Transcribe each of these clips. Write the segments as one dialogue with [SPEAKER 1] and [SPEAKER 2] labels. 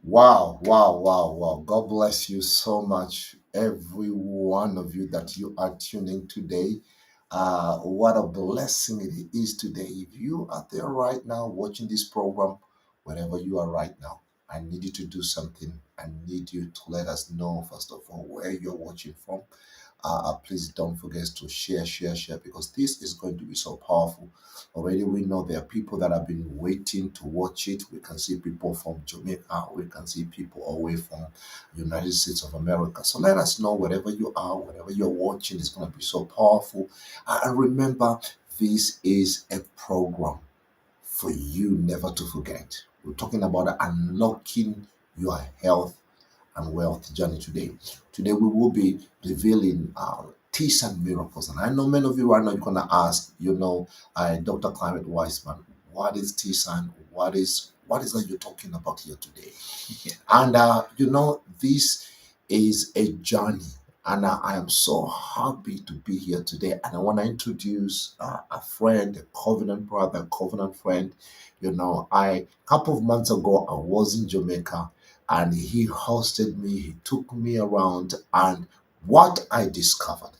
[SPEAKER 1] Wow, wow, wow, wow. God bless you so much, every one of you that you are tuning today. What a blessing it is today. If you are there right now watching this program, wherever you are right now, I need you to do something. I need you to let us know, first of all, where you're watching from. Please don't forget to share, because this is going to be so powerful. Already, we know there are people that have been waiting to watch it. We can see people from Jamaica, we can see people away from United States of America. So let us know wherever you are, wherever you're watching, it's going to be so powerful. And remember, this is a program for you never to forget. We're talking about unlocking your health and wealth journey today. Today we will be revealing Teasan miracles. And I know many of you right now you're gonna ask, Dr. Climate Wiseman, what is Teasan? What is that you're talking about here today?
[SPEAKER 2] Yeah.
[SPEAKER 1] And this is a journey. And I am so happy to be here today. And I want to introduce a friend, a covenant brother, a covenant friend. A couple of months ago, I was in Jamaica and he hosted me, he took me around. And what I discovered,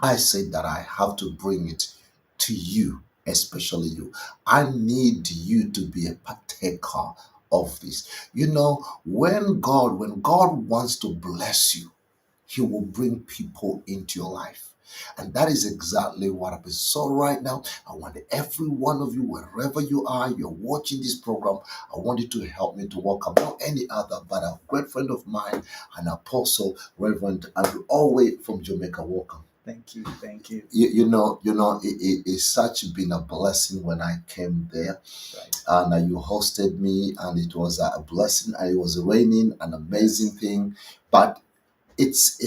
[SPEAKER 1] I said that I have to bring it to you, especially you. I need you to be a partaker of this. When God wants to bless you, he will bring people into your life. And that is exactly what happens. So right now, I want every one of you, wherever you are, you're watching this program, I want you to help me to welcome not any other, but a great friend of mine, an apostle, Reverend Andrew, all the way from Jamaica. Welcome.
[SPEAKER 2] Thank you. Thank you.
[SPEAKER 1] It's such been a blessing when I came there,
[SPEAKER 2] Right.
[SPEAKER 1] and you hosted me, and it was a blessing. And it was raining, an amazing thing, but it's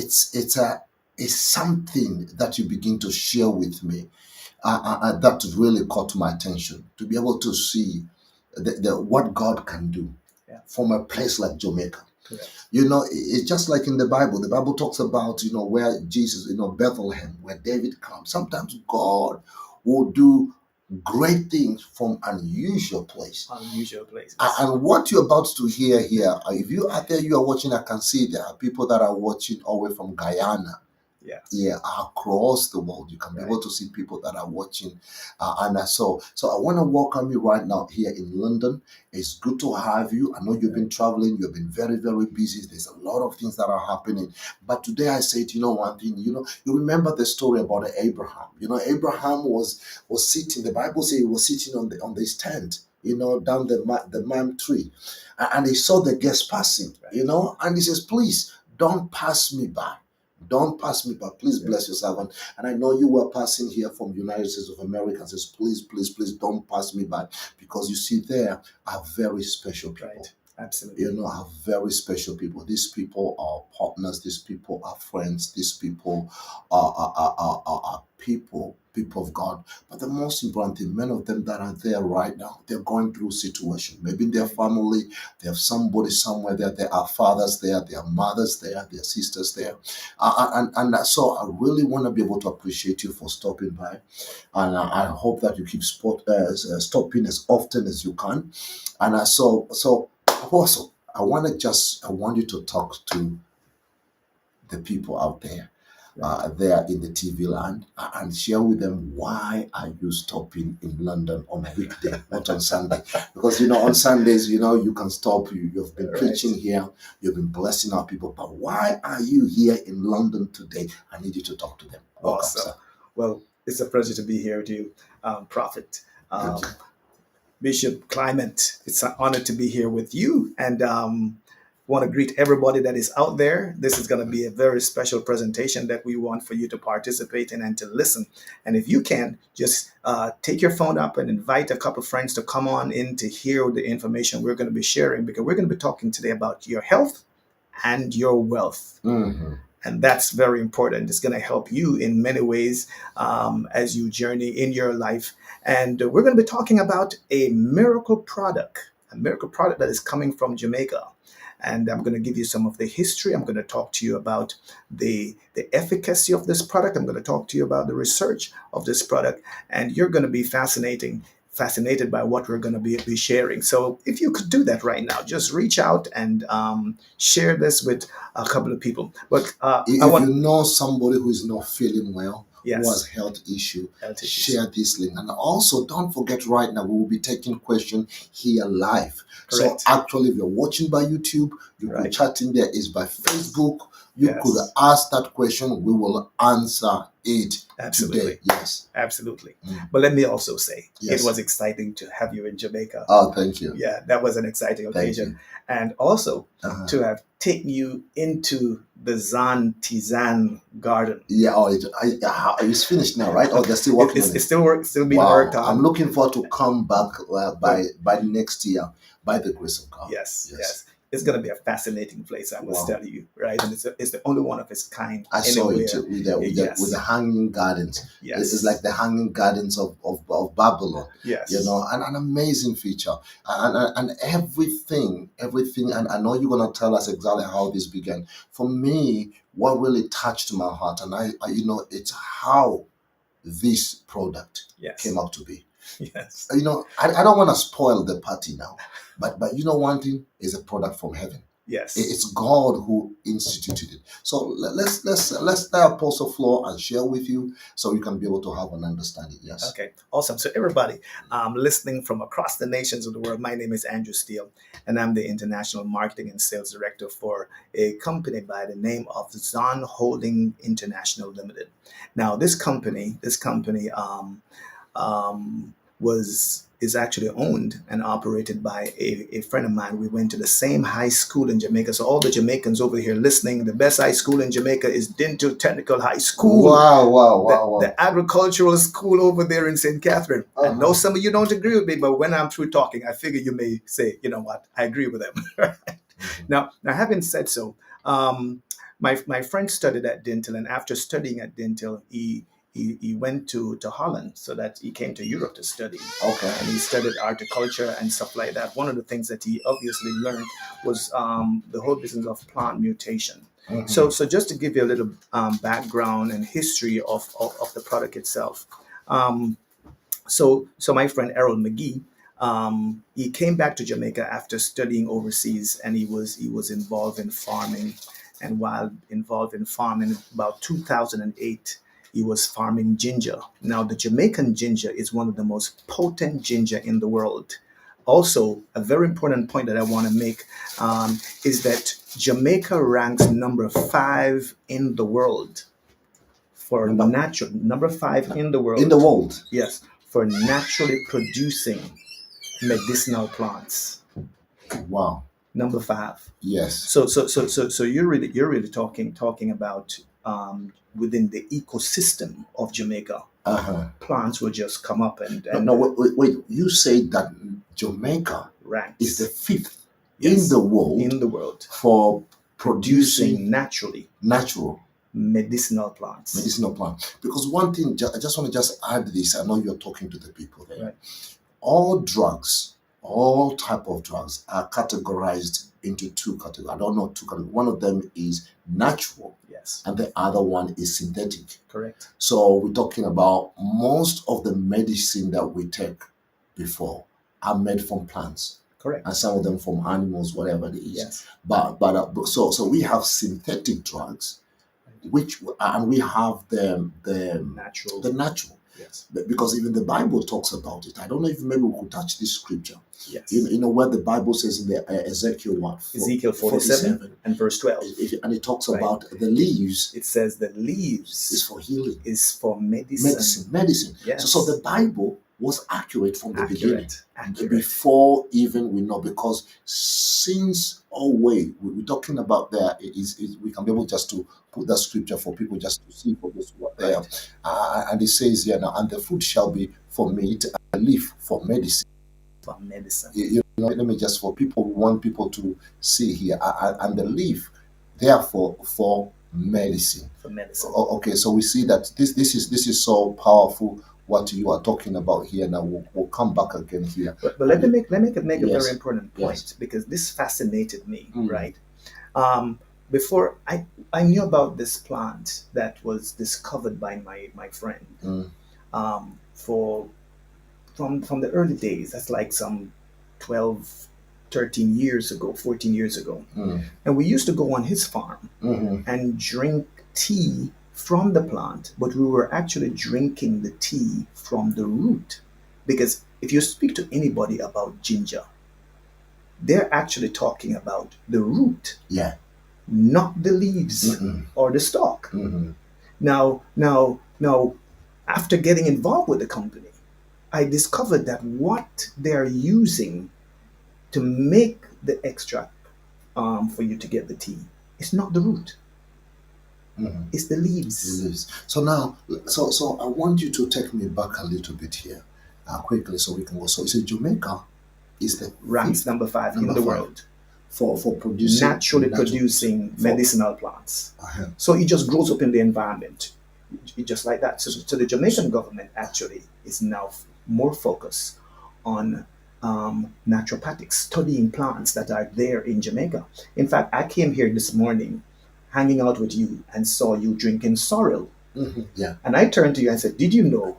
[SPEAKER 1] something that you begin to share with me, that really caught my attention, to be able to see what God can do
[SPEAKER 2] Yeah.
[SPEAKER 1] from a place like Jamaica.
[SPEAKER 2] Correct.
[SPEAKER 1] It's just like in the Bible. The Bible talks about, where Jesus, Bethlehem, where David comes. Sometimes God will do great things from unusual place.
[SPEAKER 2] Unusual places.
[SPEAKER 1] And what you're about to hear here, if you are there, you are watching, I can see there are people that are watching all the way from Guyana.
[SPEAKER 2] Yeah.
[SPEAKER 1] Yeah, across the world. You can be able to see people that are watching. So I want to welcome you right now here in London. It's good to have you. I know you've been traveling, you've been very, very busy. There's a lot of things that are happening. But today I said, one thing, you remember the story about Abraham. Abraham was sitting, the Bible says he was sitting on this tent, down the man tree. And he saw the guests passing, and he says, please don't pass me by. Don't pass me by. Please bless your servant. And I know you were passing here from United States of America and says, please, please, please don't pass me by. Because you see, there are very special people.
[SPEAKER 2] Right. Absolutely.
[SPEAKER 1] Are very special people. These people are partners. These people are friends. These people are people of God. But the most important thing, many of them that are there right now, they're going through situation. Maybe in their family, they have somebody somewhere there. There are fathers there, there are mothers there, there are sisters there. So I really want to be able to appreciate you for stopping by. And I hope that you keep stopping as often as you can. And also, I want you to talk to the people out there, there in the TV land, and share with them, why are you stopping in London on weekday, not on Sunday? Because on Sundays, you can stop. You've been preaching here, you've been blessing our people, but why are you here in London today? I need you to talk to them. Welcome,
[SPEAKER 2] Awesome.
[SPEAKER 1] sir.
[SPEAKER 2] Well, it's a pleasure to be here with you, Prophet.
[SPEAKER 1] Thank you.
[SPEAKER 2] Bishop Clement, it's an honor to be here with you, and want to greet everybody that is out there. This is going to be a very special presentation that we want for you to participate in and to listen. And if you can, just take your phone up and invite a couple of friends to come on in to hear the information we're going to be sharing, because we're going to be talking today about your health and your wealth.
[SPEAKER 1] Mm-hmm.
[SPEAKER 2] And that's very important. It's going to help you in many ways as you journey in your life. And we're going to be talking about a miracle product that is coming from Jamaica. And I'm going to give you some of the history. I'm going to talk to you about the efficacy of this product. I'm going to talk to you about the research of this product. And you're going to be fascinated by what we're going to be sharing. So if you could do that right now, just reach out and share this with a couple of people. But I
[SPEAKER 1] If
[SPEAKER 2] want,
[SPEAKER 1] you know somebody who is not feeling well, who has
[SPEAKER 2] yes,
[SPEAKER 1] health issue,
[SPEAKER 2] health issues.
[SPEAKER 1] share this link. And also, don't forget right now, we will be taking questions here live. So
[SPEAKER 2] Correct.
[SPEAKER 1] actually, if you're watching by YouTube, you could
[SPEAKER 2] Right.
[SPEAKER 1] chat in there. Is by Facebook. You
[SPEAKER 2] Yes.
[SPEAKER 1] could ask that question. We will answer it
[SPEAKER 2] Absolutely.
[SPEAKER 1] today. Yes.
[SPEAKER 2] Absolutely.
[SPEAKER 1] Mm.
[SPEAKER 2] But let me also say,
[SPEAKER 1] Yes.
[SPEAKER 2] it was exciting to have you in Jamaica.
[SPEAKER 1] Oh, thank you.
[SPEAKER 2] Yeah, that was an exciting
[SPEAKER 1] Thank
[SPEAKER 2] occasion.
[SPEAKER 1] you.
[SPEAKER 2] And also
[SPEAKER 1] Uh-huh.
[SPEAKER 2] to have taken you into the Teasan garden.
[SPEAKER 1] Yeah, it's finished now, right? Or they're still working on it?
[SPEAKER 2] It's still being
[SPEAKER 1] Wow.
[SPEAKER 2] worked on.
[SPEAKER 1] I'm looking forward to come back by next year, by the grace of God.
[SPEAKER 2] Yes. It's going to be a fascinating place, I must
[SPEAKER 1] Wow.
[SPEAKER 2] tell you, right? And it's the only one of its kind.
[SPEAKER 1] I saw
[SPEAKER 2] anywhere.
[SPEAKER 1] it with the hanging gardens.
[SPEAKER 2] Yes.
[SPEAKER 1] It's like the hanging gardens of Babylon.
[SPEAKER 2] Yes.
[SPEAKER 1] You know, and an amazing feature. And everything, and I know you're going to tell us exactly how this began. For me, what really touched my heart, and I you know, it's how this product
[SPEAKER 2] Yes.
[SPEAKER 1] came out to be.
[SPEAKER 2] Yes.
[SPEAKER 1] You know, I don't want to spoil the party now, but you know, one thing is a product from heaven.
[SPEAKER 2] Yes.
[SPEAKER 1] It's God who instituted it. So let's let Apostle flow and share with you, so you can be able to have an understanding. Yes.
[SPEAKER 2] Okay. Awesome. So everybody listening from across the nations of the world, my name is Andrew Steele, and I'm the International Marketing and Sales Director for a company by the name of Zon Holding International Limited. Now, this company is actually owned and operated by a friend of mine. We went to the same high school in Jamaica. So all the Jamaicans over here listening, the best high school in Jamaica is Dental Technical High School.
[SPEAKER 1] Wow.
[SPEAKER 2] The agricultural school over there in St. Catherine. I know some of you don't agree with me, but when I'm through talking, I figure you may say, you know what, I agree with them. Now, having said so, my friend studied at Dental, and after studying at Dental, he went to Holland, so that he came to Europe to study.
[SPEAKER 1] Okay.
[SPEAKER 2] And he studied horticulture and stuff like that. One of the things that he obviously learned was the whole business of plant mutation.
[SPEAKER 1] Mhm.
[SPEAKER 2] So just to give you a little background and history of the product itself. So my friend Errol McGhie, he came back to Jamaica after studying overseas, and he was involved in farming. And while involved in farming, about 2008, he was farming ginger. Now, the Jamaican ginger is one of the most potent ginger in the world. Also, a very important point that I want to make is that Jamaica ranks number 5 in the world for number 5 in the world.
[SPEAKER 1] In the world.
[SPEAKER 2] Yes, for naturally producing medicinal plants.
[SPEAKER 1] Wow.
[SPEAKER 2] Number 5.
[SPEAKER 1] Yes.
[SPEAKER 2] So you're really talking about within the ecosystem of Jamaica. Plants will just come up and
[SPEAKER 1] no, wait. You say that Jamaica
[SPEAKER 2] ranks
[SPEAKER 1] is the 5th in the world for producing natural
[SPEAKER 2] medicinal plants.
[SPEAKER 1] Because one thing, I just want to add this. I know you're talking to the people there.
[SPEAKER 2] Right.
[SPEAKER 1] All drugs, all type of drugs are categorized into 2 categories. I don't know 2 categories. One of them is natural.
[SPEAKER 2] Yes.
[SPEAKER 1] And the other one is synthetic.
[SPEAKER 2] Correct.
[SPEAKER 1] So we're talking about most of the medicine that we take before are made from plants.
[SPEAKER 2] Correct.
[SPEAKER 1] And some of them from animals, whatever it is.
[SPEAKER 2] Yes.
[SPEAKER 1] But so we have synthetic drugs, and we have the natural.
[SPEAKER 2] Yes.
[SPEAKER 1] Because even the Bible talks about it. I don't know if maybe we could touch this scripture.
[SPEAKER 2] Yes.
[SPEAKER 1] You know where the Bible says in the
[SPEAKER 2] Ezekiel 47 and verse 12.
[SPEAKER 1] And it talks about the leaves.
[SPEAKER 2] It says the leaves
[SPEAKER 1] is for healing.
[SPEAKER 2] Is for medicine.
[SPEAKER 1] Yes. So the Bible was accurate from the beginning.
[SPEAKER 2] Accurate.
[SPEAKER 1] Before even we know, because since always we're talking about there is we can be able just to put that scripture for people just to see for those who are there. And it says here now, and the fruit shall be for meat, and the leaf for medicine.
[SPEAKER 2] For medicine.
[SPEAKER 1] You know, let me just for people, we want people to see here, and the leaf, therefore, for medicine.
[SPEAKER 2] For medicine.
[SPEAKER 1] Okay, so we see that this is so powerful. What you are talking about here now, we'll come back again here.
[SPEAKER 2] But let me make a very important point, because this fascinated me, right? Before I knew about this plant that was discovered by my friend for from the early days. That's like some 12, 13 years ago, 14 years ago.
[SPEAKER 1] Mm.
[SPEAKER 2] And we used to go on his farm
[SPEAKER 1] Mm-hmm.
[SPEAKER 2] and drink tea from the plant, but we were actually drinking the tea from the root. Because if you speak to anybody about ginger, they're actually talking about the root,
[SPEAKER 1] Yeah.
[SPEAKER 2] not the leaves
[SPEAKER 1] Mm-mm.
[SPEAKER 2] or the stalk.
[SPEAKER 1] Mm-hmm.
[SPEAKER 2] Now, after getting involved with the company, I discovered that what they're using to make the extract for you to get the tea is not the root,
[SPEAKER 1] Mm-hmm.
[SPEAKER 2] it's the leaves.
[SPEAKER 1] Leaves. So now, so I want you to take me back a little bit here, quickly, so we can go. So you say Jamaica is the
[SPEAKER 2] Ranks
[SPEAKER 1] fifth,
[SPEAKER 2] number five in
[SPEAKER 1] number
[SPEAKER 2] the
[SPEAKER 1] five,
[SPEAKER 2] world,
[SPEAKER 1] for producing
[SPEAKER 2] naturally
[SPEAKER 1] natural
[SPEAKER 2] producing
[SPEAKER 1] for
[SPEAKER 2] medicinal plants.
[SPEAKER 1] uh
[SPEAKER 2] So it just grows up in the environment, just like that. So the Jamaican government actually is now more focused on naturopathic, studying plants that are there in Jamaica. In fact, I came here this morning, hanging out with you, and saw you drinking sorrel.
[SPEAKER 1] Yeah.
[SPEAKER 2] And I turned to you and said, "Did you know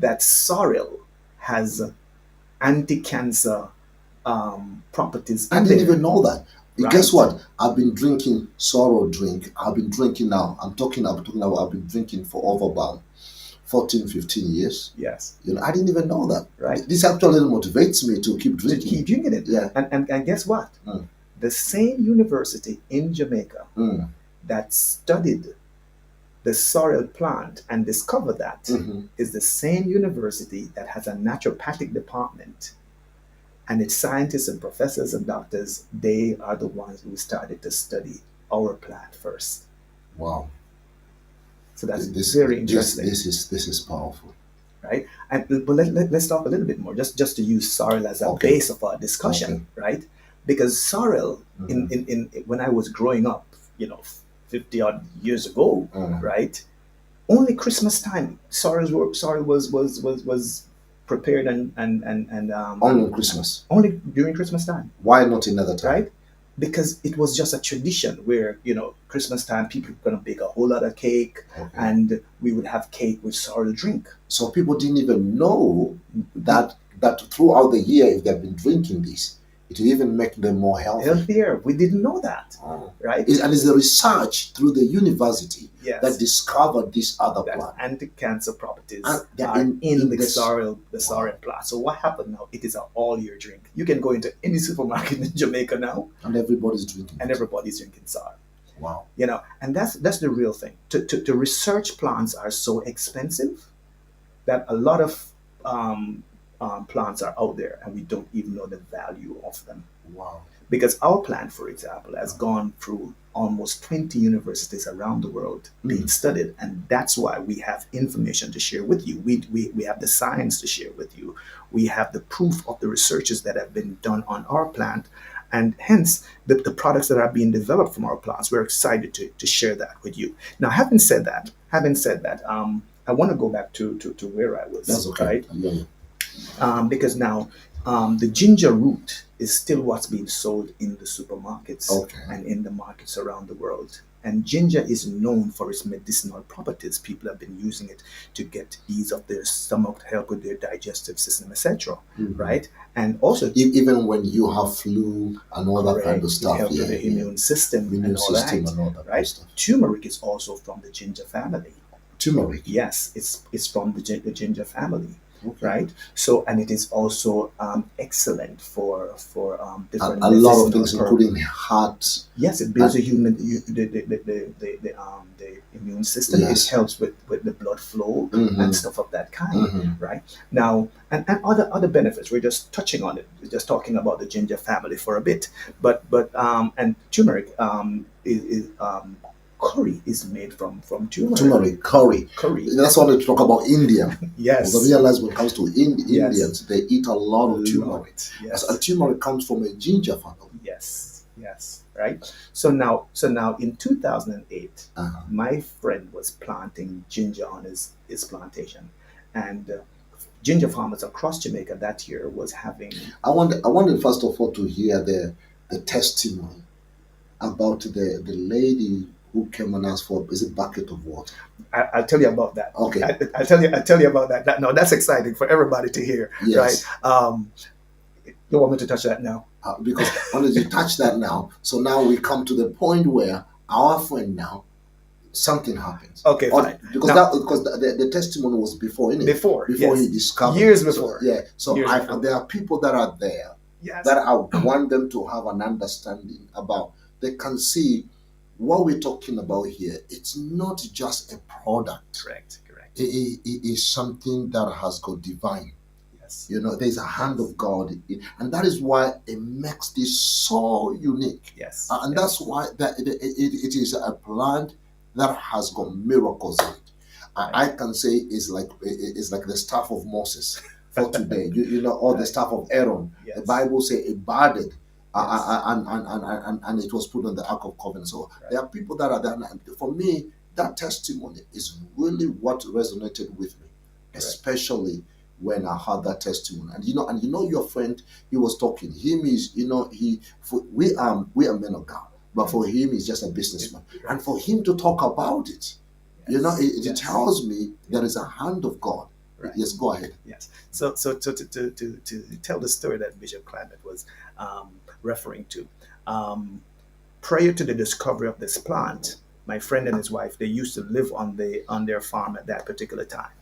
[SPEAKER 2] that sorrel has anti-cancer properties
[SPEAKER 1] I
[SPEAKER 2] in
[SPEAKER 1] didn't
[SPEAKER 2] there?"
[SPEAKER 1] even know that. Guess
[SPEAKER 2] Right?
[SPEAKER 1] what? I've been drinking sorrow drink. I've been drinking now. I'm talking about I've been drinking for over about 14, 15 years.
[SPEAKER 2] Yes.
[SPEAKER 1] I didn't even know that.
[SPEAKER 2] Right.
[SPEAKER 1] This actually motivates me to keep
[SPEAKER 2] To
[SPEAKER 1] drinking
[SPEAKER 2] keep
[SPEAKER 1] it.
[SPEAKER 2] drinking it.
[SPEAKER 1] Yeah.
[SPEAKER 2] And guess what?
[SPEAKER 1] Mm.
[SPEAKER 2] The same university in Jamaica
[SPEAKER 1] Mm.
[SPEAKER 2] that studied the sorrel plant and discovered that
[SPEAKER 1] Mm-hmm.
[SPEAKER 2] is the same university that has a naturopathic department. And its scientists and professors and doctors, they are the ones who started to study our plant first.
[SPEAKER 1] Wow.
[SPEAKER 2] So that's
[SPEAKER 1] This
[SPEAKER 2] very
[SPEAKER 1] this
[SPEAKER 2] interesting,
[SPEAKER 1] this is powerful.
[SPEAKER 2] right? But let's talk a little bit more, just to use sorrel as a
[SPEAKER 1] Okay.
[SPEAKER 2] base of our discussion,
[SPEAKER 1] Okay.
[SPEAKER 2] right? Because sorrel,
[SPEAKER 1] Mm-hmm.
[SPEAKER 2] in when I was growing up, 50 odd years ago,
[SPEAKER 1] Mm.
[SPEAKER 2] right? Only Christmas time, sorrel was prepared and
[SPEAKER 1] Only on Christmas.
[SPEAKER 2] only during Christmas time,
[SPEAKER 1] Why not another time?
[SPEAKER 2] right? Because it was just a tradition where Christmas time people were gonna bake a whole lot of cake,
[SPEAKER 1] Okay.
[SPEAKER 2] and we would have cake with sorrel drink.
[SPEAKER 1] So people didn't even know that throughout the year, if they've been drinking this, it will even make them more healthy.
[SPEAKER 2] Healthier. We didn't know that,
[SPEAKER 1] Oh.
[SPEAKER 2] right?
[SPEAKER 1] And it's the research through the university
[SPEAKER 2] Yes.
[SPEAKER 1] that discovered this other
[SPEAKER 2] That
[SPEAKER 1] plant.
[SPEAKER 2] anti-cancer properties
[SPEAKER 1] And they're
[SPEAKER 2] are in the
[SPEAKER 1] this.
[SPEAKER 2] sorrel
[SPEAKER 1] Wow.
[SPEAKER 2] plant. So what happened now? It is an all-year drink. You can go into any supermarket in Jamaica now,
[SPEAKER 1] And everybody's drinking
[SPEAKER 2] and
[SPEAKER 1] it.
[SPEAKER 2] everybody's drinking sorrel.
[SPEAKER 1] Wow.
[SPEAKER 2] And that's the real thing. To research plants are so expensive that a lot of plants are out there, and we don't even know the value of them.
[SPEAKER 1] Wow.
[SPEAKER 2] Because our plant, for example, has gone through almost 20 universities around the world being studied, and that's why we have information to share with you. We have the science to share with you. We have the proof of the researches that have been done on our plant, and hence the products that are being developed from our plants. We're excited to share that with you. Now, having said that, I want to go back to where I was.
[SPEAKER 1] That's okay.
[SPEAKER 2] Right?
[SPEAKER 1] Yeah.
[SPEAKER 2] Because now the ginger root is still what's being sold in the supermarkets
[SPEAKER 1] Okay.
[SPEAKER 2] and in the markets around the world. And ginger is known for its medicinal properties. People have been using it to get ease of their stomach, help with their digestive system, etc. Right? And also,
[SPEAKER 1] Even when you have flu and all that kind of
[SPEAKER 2] it
[SPEAKER 1] stuff,
[SPEAKER 2] helps with the immune system and all that.
[SPEAKER 1] and all that
[SPEAKER 2] Right?
[SPEAKER 1] stuff.
[SPEAKER 2] Turmeric is also from the ginger family.
[SPEAKER 1] Turmeric.
[SPEAKER 2] Yes, it's from the ginger family.
[SPEAKER 1] Okay.
[SPEAKER 2] Right. So, and it is also excellent for different
[SPEAKER 1] A lot of
[SPEAKER 2] medicinal
[SPEAKER 1] things, including heart.
[SPEAKER 2] Yes, it builds the immune system.
[SPEAKER 1] Yes.
[SPEAKER 2] It helps with the blood flow
[SPEAKER 1] Mhm.
[SPEAKER 2] and stuff of that kind.
[SPEAKER 1] Mhm.
[SPEAKER 2] Right. Now, and other benefits. We're just touching on it. We're just talking about the ginger family for a bit. But and turmeric is curry is made from turmeric.
[SPEAKER 1] Turmeric, curry.
[SPEAKER 2] Curry.
[SPEAKER 1] That's why they talk about India.
[SPEAKER 2] Yes.
[SPEAKER 1] Because I realize when it comes to
[SPEAKER 2] Yes.
[SPEAKER 1] Indians, they eat a lot of turmeric.
[SPEAKER 2] Yes.
[SPEAKER 1] A turmeric comes from a ginger family.
[SPEAKER 2] Yes, right. So now in 2008,
[SPEAKER 1] Uh-huh.
[SPEAKER 2] my friend was planting ginger on his plantation, and ginger farmers across Jamaica that year was having.
[SPEAKER 1] I wanted first of all to hear the testimony about the lady who came and asked for, is it bucket of water?
[SPEAKER 2] I'll tell you about that.
[SPEAKER 1] Okay.
[SPEAKER 2] I'll tell you about that. No, that's exciting for everybody to hear,
[SPEAKER 1] Yes.
[SPEAKER 2] right? You want me to touch that now?
[SPEAKER 1] Because I wanted to touch that now. So now we come to the point where our friend now, something happens.
[SPEAKER 2] Okay, fine.
[SPEAKER 1] Because
[SPEAKER 2] now,
[SPEAKER 1] the testimony was before, innit?
[SPEAKER 2] Before
[SPEAKER 1] Before
[SPEAKER 2] yes.
[SPEAKER 1] he discovered.
[SPEAKER 2] Years before.
[SPEAKER 1] So, yeah. So
[SPEAKER 2] Years before.
[SPEAKER 1] there are people that are there
[SPEAKER 2] Yes.
[SPEAKER 1] that I want them to have an understanding about. They can see what we're talking about here. It's not just a product.
[SPEAKER 2] Correct.
[SPEAKER 1] It is something that has got divine.
[SPEAKER 2] Yes.
[SPEAKER 1] You know, there's a hand of God, and that is why it makes this so unique.
[SPEAKER 2] Yes.
[SPEAKER 1] And that's why that it is a plant that has got miracles in it. Right. I can say it's like the staff of Moses for today. you know, or the staff of Aaron. Yes. The Bible says it budded. Yes. And it was put on the Ark of Covenant. So there are people that are there. For me, that testimony is really what resonated with me, especially when I heard that testimony. And you know your friend, he was talking. Him is, we are men of God, but for him he's just a businessman. And for him to talk about it, it tells me there is a hand of God. Right. Yes, go ahead.
[SPEAKER 2] Yes. So to tell the story that Bishop Climate was referring to, prior to the discovery of this plant, my friend and his wife, they used to live on their farm at that particular time.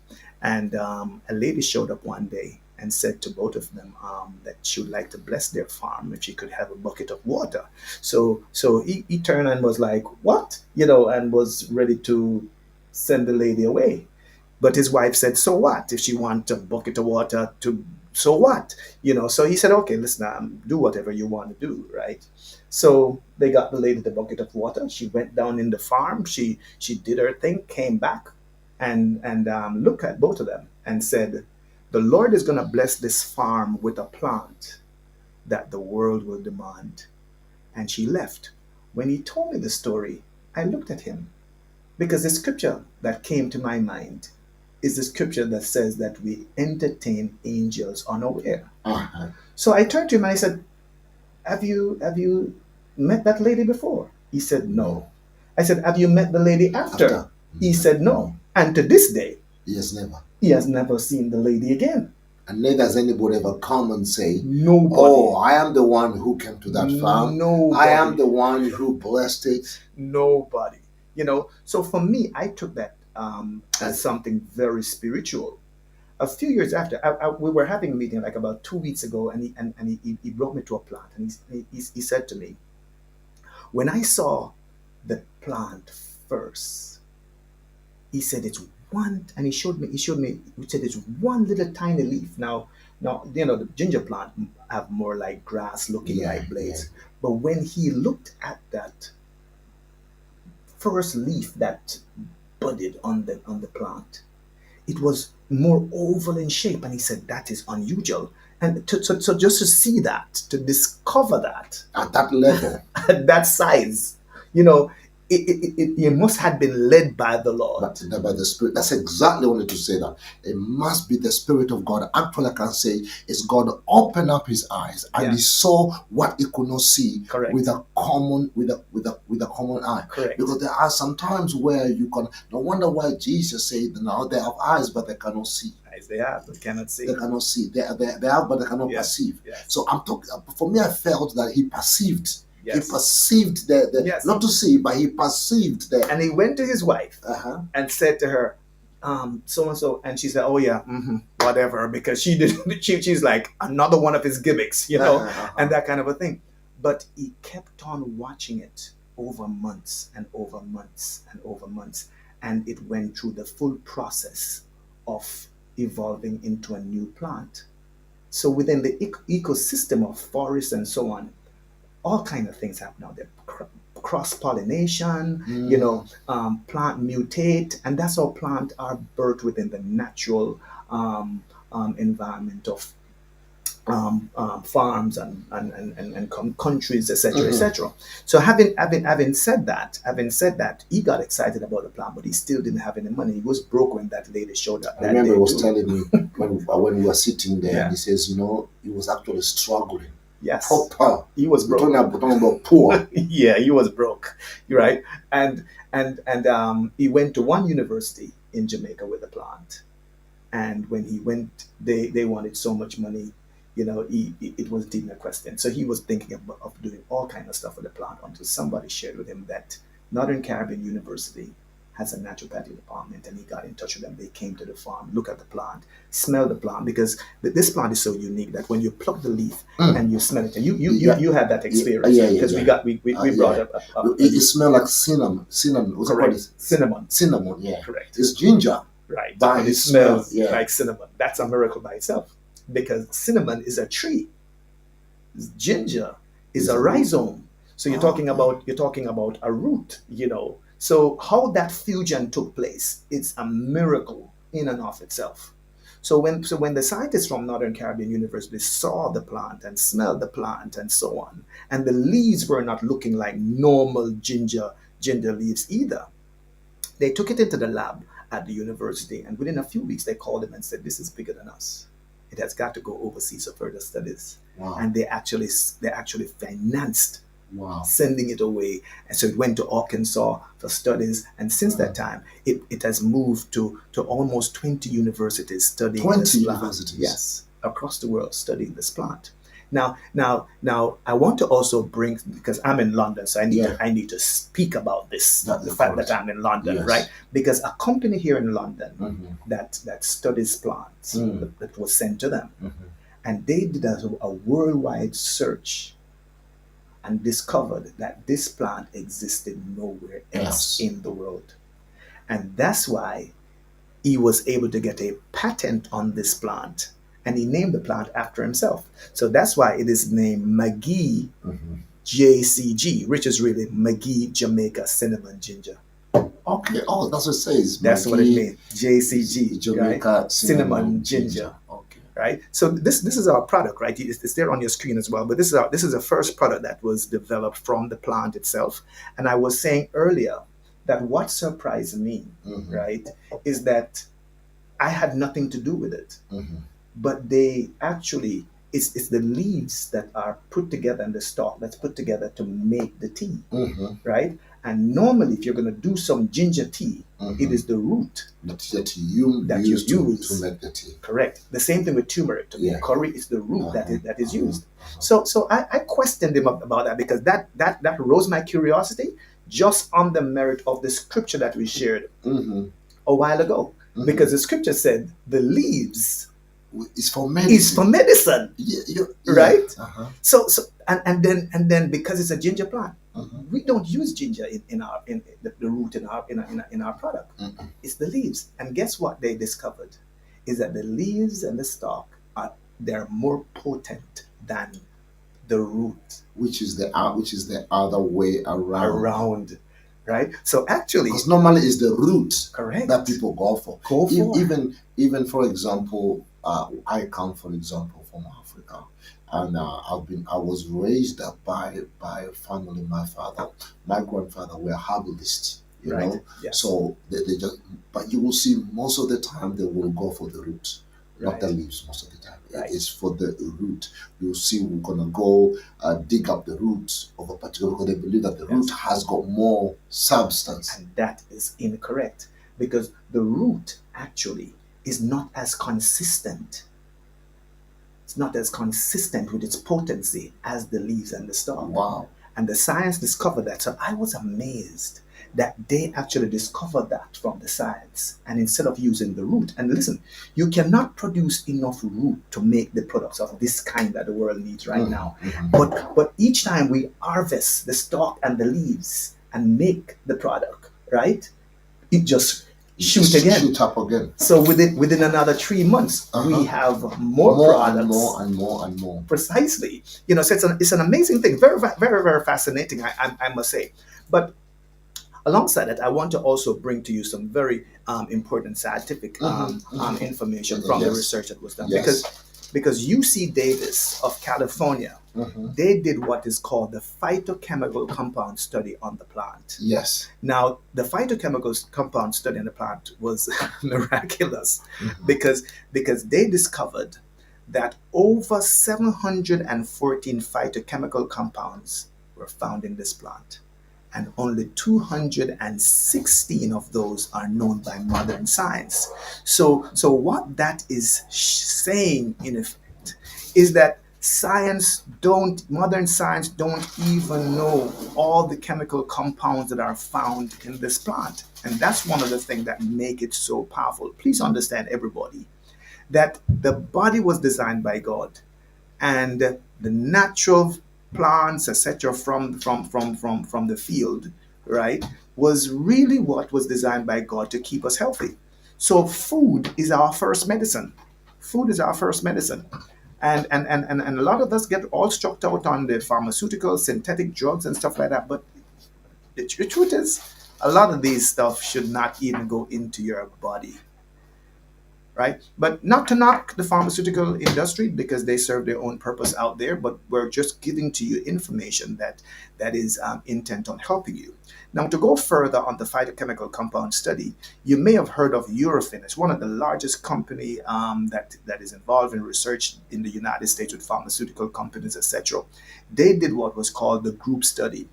[SPEAKER 2] And a lady showed up one day and said to both of them that she would like to bless their farm if she could have a bucket of water. So he turned and was like, what? And was ready to send the lady away. But his wife said, so what? If she wants a bucket of water, so what? So he said, okay, listen, do whatever you want to do, right? So they got the lady the bucket of water. She went down in the farm. She did her thing, came back, and looked at both of them and said, the Lord is going to bless this farm with a plant that the world will demand. And she left. When he told me the story, I looked at him, because the scripture that came to my mind is the scripture that says that we entertain angels unaware. Uh-huh. So I turned to him and I said, have you met that lady before? He said, no. I said, have you met the lady after? He said, no. And to this day,
[SPEAKER 1] he has
[SPEAKER 2] never seen the lady again.
[SPEAKER 1] And neither has anybody ever come and say,
[SPEAKER 2] nobody.
[SPEAKER 1] Oh, I am the one who came to that farm.
[SPEAKER 2] Nobody.
[SPEAKER 1] I am the one who blessed it.
[SPEAKER 2] Nobody. So for me, I took that as something very spiritual. A few years after, we were having a meeting like about 2 weeks ago, and he brought me to a plant, and he said to me, when I saw the plant first, he said it's one, and he showed me, he said it's one little tiny leaf. Now, the ginger plant have more like grass looking like blades. Yeah. But when he looked at that first leaf that budded on the plant, it was more oval in shape, and he said that is unusual. And so just to see that, to discover that
[SPEAKER 1] at that level,
[SPEAKER 2] at that size, it must have been led by the Lord.
[SPEAKER 1] By the Spirit. That's exactly what I wanted to say, that it must be the Spirit of God. Actually, I can say it's God opened up his eyes and he saw what he could not see.
[SPEAKER 2] Correct.
[SPEAKER 1] with a common eye.
[SPEAKER 2] Correct.
[SPEAKER 1] Because there are some times where you can no wonder why Jesus said, now they have eyes but they cannot see.
[SPEAKER 2] Eyes they have but cannot see.
[SPEAKER 1] They cannot see. They have but they cannot perceive.
[SPEAKER 2] Yes.
[SPEAKER 1] So I'm talking. For me, I felt that he perceived.
[SPEAKER 2] Yes.
[SPEAKER 1] He perceived not to see, but he perceived that.
[SPEAKER 2] And he went to his wife and said to her, so and so, and she said, "Oh yeah, whatever," because she did. She's like another one of his gimmicks, and that kind of a thing. But he kept on watching it over months and over months and over months, and it went through the full process of evolving into a new plant. So within the ecosystem of forests and so on, all kind of things happen out there. Cross-pollination, plant mutate, and that's how plants are birthed within the natural environment of farms and countries, etc., etc. So having said that, he got excited about the plant, but he still didn't have any money. He was broke when that lady showed up.
[SPEAKER 1] I remember he was telling me when we were sitting there, and he says, he was actually struggling.
[SPEAKER 2] Yes,
[SPEAKER 1] Proper.
[SPEAKER 2] he was
[SPEAKER 1] We're
[SPEAKER 2] broke.
[SPEAKER 1] talking about poor.
[SPEAKER 2] Yeah, he was broke, right? And he went to one university in Jamaica with a plant, and when he went, they wanted so much money, it wasn't even a question. So he was thinking of doing all kind of stuff with the plant until somebody shared with him that Northern Caribbean University has a naturopathy department, and he got in touch with them. They came to the farm, look at the plant, smell the plant, because this plant is so unique that when you pluck the leaf and you smell it, and you had that experience,
[SPEAKER 1] Yeah,
[SPEAKER 2] because
[SPEAKER 1] yeah.
[SPEAKER 2] we brought
[SPEAKER 1] Yeah.
[SPEAKER 2] up
[SPEAKER 1] It smells like cinnamon. What's it called?
[SPEAKER 2] correct, cinnamon,
[SPEAKER 1] Cinnamon, yeah.
[SPEAKER 2] correct,
[SPEAKER 1] It's ginger.
[SPEAKER 2] right,
[SPEAKER 1] By
[SPEAKER 2] and it
[SPEAKER 1] his smell,
[SPEAKER 2] smells
[SPEAKER 1] yeah.
[SPEAKER 2] like cinnamon. That's a miracle by itself, because cinnamon is a tree, ginger is a rhizome. So you're talking about a root, So how that fusion took place, it's a miracle in and of itself. So when the scientists from Northern Caribbean University saw the plant and smelled the plant and so on, and the leaves were not looking like normal ginger leaves either, they took it into the lab at the university, and within a few weeks, they called him and said, "This is bigger than us. It has got to go overseas for further studies."
[SPEAKER 1] Wow.
[SPEAKER 2] And they actually financed
[SPEAKER 1] Wow.
[SPEAKER 2] sending it away, and so it went to Arkansas for studies. And since that time, it has moved to almost 20 universities studying
[SPEAKER 1] 20
[SPEAKER 2] this plant.
[SPEAKER 1] universities?
[SPEAKER 2] Yes, across the world studying this plant. Now, I want to also bring, because I'm in London, so I need to speak about this, the fact that I'm in London,
[SPEAKER 1] Yes.
[SPEAKER 2] right? Because a company here in London
[SPEAKER 1] Mhm.
[SPEAKER 2] that studies plants, that was sent to them,
[SPEAKER 1] Mhm.
[SPEAKER 2] and they did a worldwide search and discovered that this plant existed nowhere else
[SPEAKER 1] Yes.
[SPEAKER 2] in the world. And that's why he was able to get a patent on this plant, and he named the plant after himself. So that's why it is named McGhieJCG, which is really McGhie Jamaica Cinnamon Ginger.
[SPEAKER 1] Okay. Oh, that's what it says.
[SPEAKER 2] That's what it means. JCG,
[SPEAKER 1] Jamaica
[SPEAKER 2] right? Cinnamon ginger.
[SPEAKER 1] Okay.
[SPEAKER 2] Right. So this is our product, right? It's there on your screen as well. But this is the first product that was developed from the plant itself. And I was saying earlier that what surprised me, right, is that I had nothing to do with it. But they actually, it's the leaves that are put together and the stalk that's put together to make the tea, right? And normally, if you're going to do some ginger tea, it is the root
[SPEAKER 1] that you use to make the tea.
[SPEAKER 2] Correct. The same thing with turmeric. To make curry, it's the root that is used. So I questioned him about that, because that rose my curiosity just on the merit of the scripture that we shared a while ago. Because the scripture said the leaves
[SPEAKER 1] is for medicine. Yeah.
[SPEAKER 2] Right? So and then because it's a ginger plant, we don't use ginger in the root in our product. It's the leaves. And guess what they discovered is that the leaves and the stalk they're more potent than the root,
[SPEAKER 1] which is the other way around.
[SPEAKER 2] Right? So actually,
[SPEAKER 1] because normally it's the root
[SPEAKER 2] correct
[SPEAKER 1] that people go for. Even for example, I come, for example, from Africa, and I was raised up by a family. My grandfather were herbalists, you know.
[SPEAKER 2] Yes.
[SPEAKER 1] So they just, but you will see most of the time they will go for the root, not the leaves. Most of the time, it's for the root. You'll see we're gonna go dig up the root of a particular, because they believe that the root has got more substance,
[SPEAKER 2] and that is incorrect, because the root actually is not as consistent. It's not as consistent with its potency as the leaves and the stalk.
[SPEAKER 1] Wow.
[SPEAKER 2] And the science discovered that. So I was amazed that they actually discovered that from the science. And instead of using the root, and listen, you cannot produce enough root to make the products of this kind that the world needs right now. But each time we harvest the stalk and the leaves and make the product, right, it just shoot
[SPEAKER 1] up again.
[SPEAKER 2] So within another 3 months, we have more products,
[SPEAKER 1] and more.
[SPEAKER 2] Precisely. So it's an amazing thing. Very, very, very fascinating, I must say. But alongside that, I want to also bring to you some very important scientific information from the research that was done. Because UC Davis of California, they did what is called the phytochemical compound study on the plant.
[SPEAKER 1] Yes.
[SPEAKER 2] Now, the phytochemical compound study on the plant was miraculous, because they discovered that over 714 phytochemical compounds were found in this plant, and only 216 of those are known by modern science. So what that is saying, in effect, is that modern science don't even know all the chemical compounds that are found in this plant. And that's one of the things that make it so powerful. Please understand, everybody, that the body was designed by God, and the natural plants, etc., from the field, right, was really what was designed by God to keep us healthy. So food is our first medicine. Food is our first medicine. And a lot of us get all struck out on the pharmaceutical, synthetic drugs and stuff like that. But the truth is, a lot of these stuff should not even go into your body, right? But not to knock the pharmaceutical industry, because they serve their own purpose out there, but we're just giving to you information that is intent on helping you. Now, to go further on the phytochemical compound study, you may have heard of Eurofin. It's one of the largest company that is involved in research in the United States with pharmaceutical companies, etc. They did what was called the group study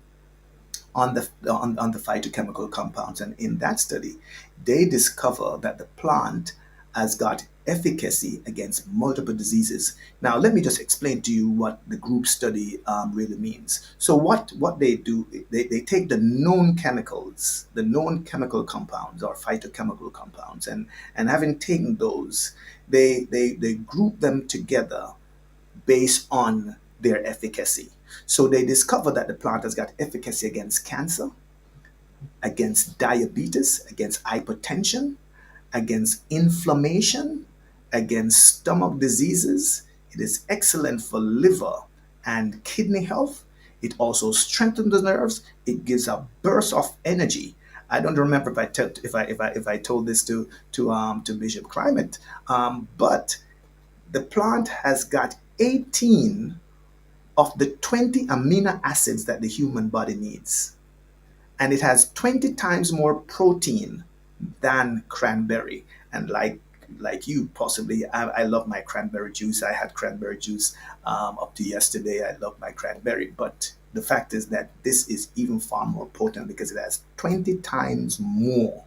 [SPEAKER 2] on the phytochemical compounds. And in that study, they discover that the plant has got efficacy against multiple diseases. Now, let me just explain to you what the group study really means. So what they do, they take the known chemical compounds or phytochemical compounds, and having taken those, they group them together based on their efficacy. So they discover that the plant has got efficacy against cancer, against diabetes, against hypertension, against inflammation, against stomach diseases. It is excellent for liver and kidney health. It also strengthens the nerves. It gives a burst of energy. I don't remember if I told this to Bishop Climate, but the plant has got 18 of the 20 amino acids that the human body needs. And it has 20 times more protein than cranberry. And like you, possibly, I love my cranberry juice. I had cranberry juice up to yesterday. I love my cranberry. But the fact is that this is even far more potent because it has 20 times more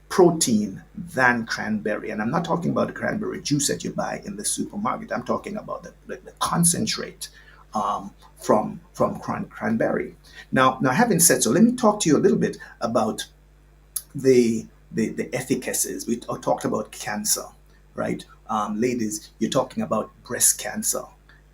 [SPEAKER 2] protein than cranberry. And I'm not talking about the cranberry juice that you buy in the supermarket. I'm talking about the concentrate from cranberry. Now, having said so, let me talk to you a little bit about the efficacies. We talked about cancer, right? Ladies, you're talking about breast cancer,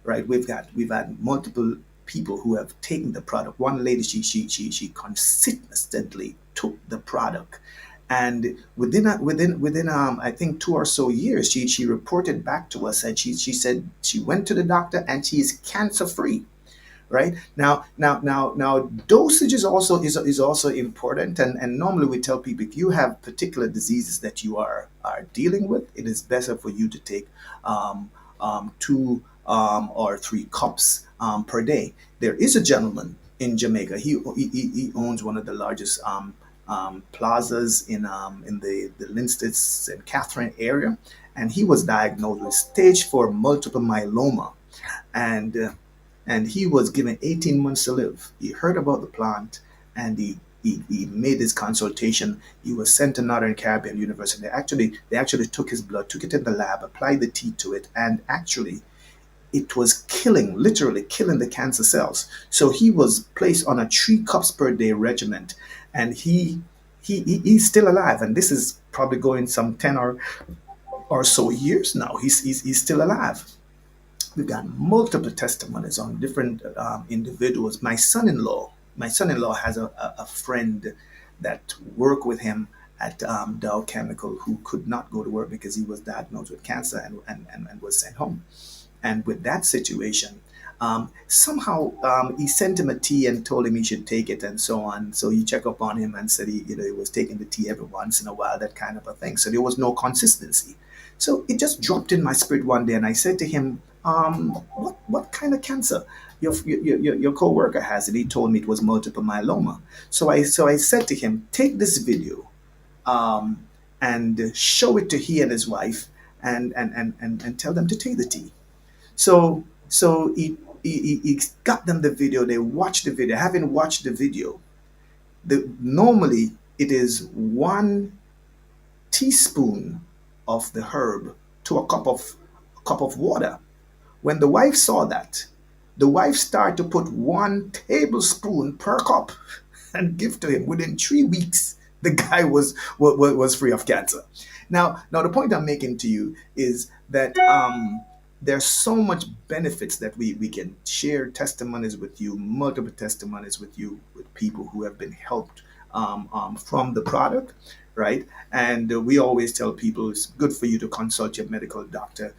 [SPEAKER 2] right? We've had multiple people who have taken the product. One lady, she consistently took the product, and within I think 2 or so years, she reported back to us, and she said she went to the doctor and she is cancer free. Right now, dosage is also important, and normally we tell people, if you have particular diseases that you are dealing with, it is better for you to take 2 or 3 cups per day. There is a gentleman in Jamaica. He owns one of the largest plazas in the Linstead St. Catherine area, and he was diagnosed with stage 4 multiple myeloma, and and he was given 18 months to live. He heard about the plant, and he made his consultation. He was sent to Northern Caribbean University. They actually took his blood, took it in the lab, applied the tea to it, and actually it was literally killing the cancer cells. So he was placed on a 3 cups per day regimen, and he's still alive. And this is probably going some 10 or so years now. He's still alive. We've got multiple testimonies on different individuals. My son-in-law has a friend that worked with him at Dow Chemical, who could not go to work because he was diagnosed with cancer, and was sent home. And with that situation, somehow he sent him a tea and told him he should take it and so on. So he checked up on him and said he was taking the tea every once in a while, that kind of a thing. So there was no consistency. So it just dropped in my spirit one day, and I said to him, what kind of cancer your co-worker has? And he told me it was multiple myeloma. So I said to him, take this video, and show it to he and his wife, and tell them to take the tea. So he got them the video. They watched the video. Having watched the video, normally it is 1 teaspoon of the herb to a cup of water. When the wife saw that, the wife started to put 1 tablespoon per cup and give to him. Within 3 weeks, the guy was free of cancer. Now the point I'm making to you is that there's so much benefits that we can share testimonies with you, multiple testimonies with you, with people who have been helped from the product, right? And we always tell people it's good for you to consult your medical doctor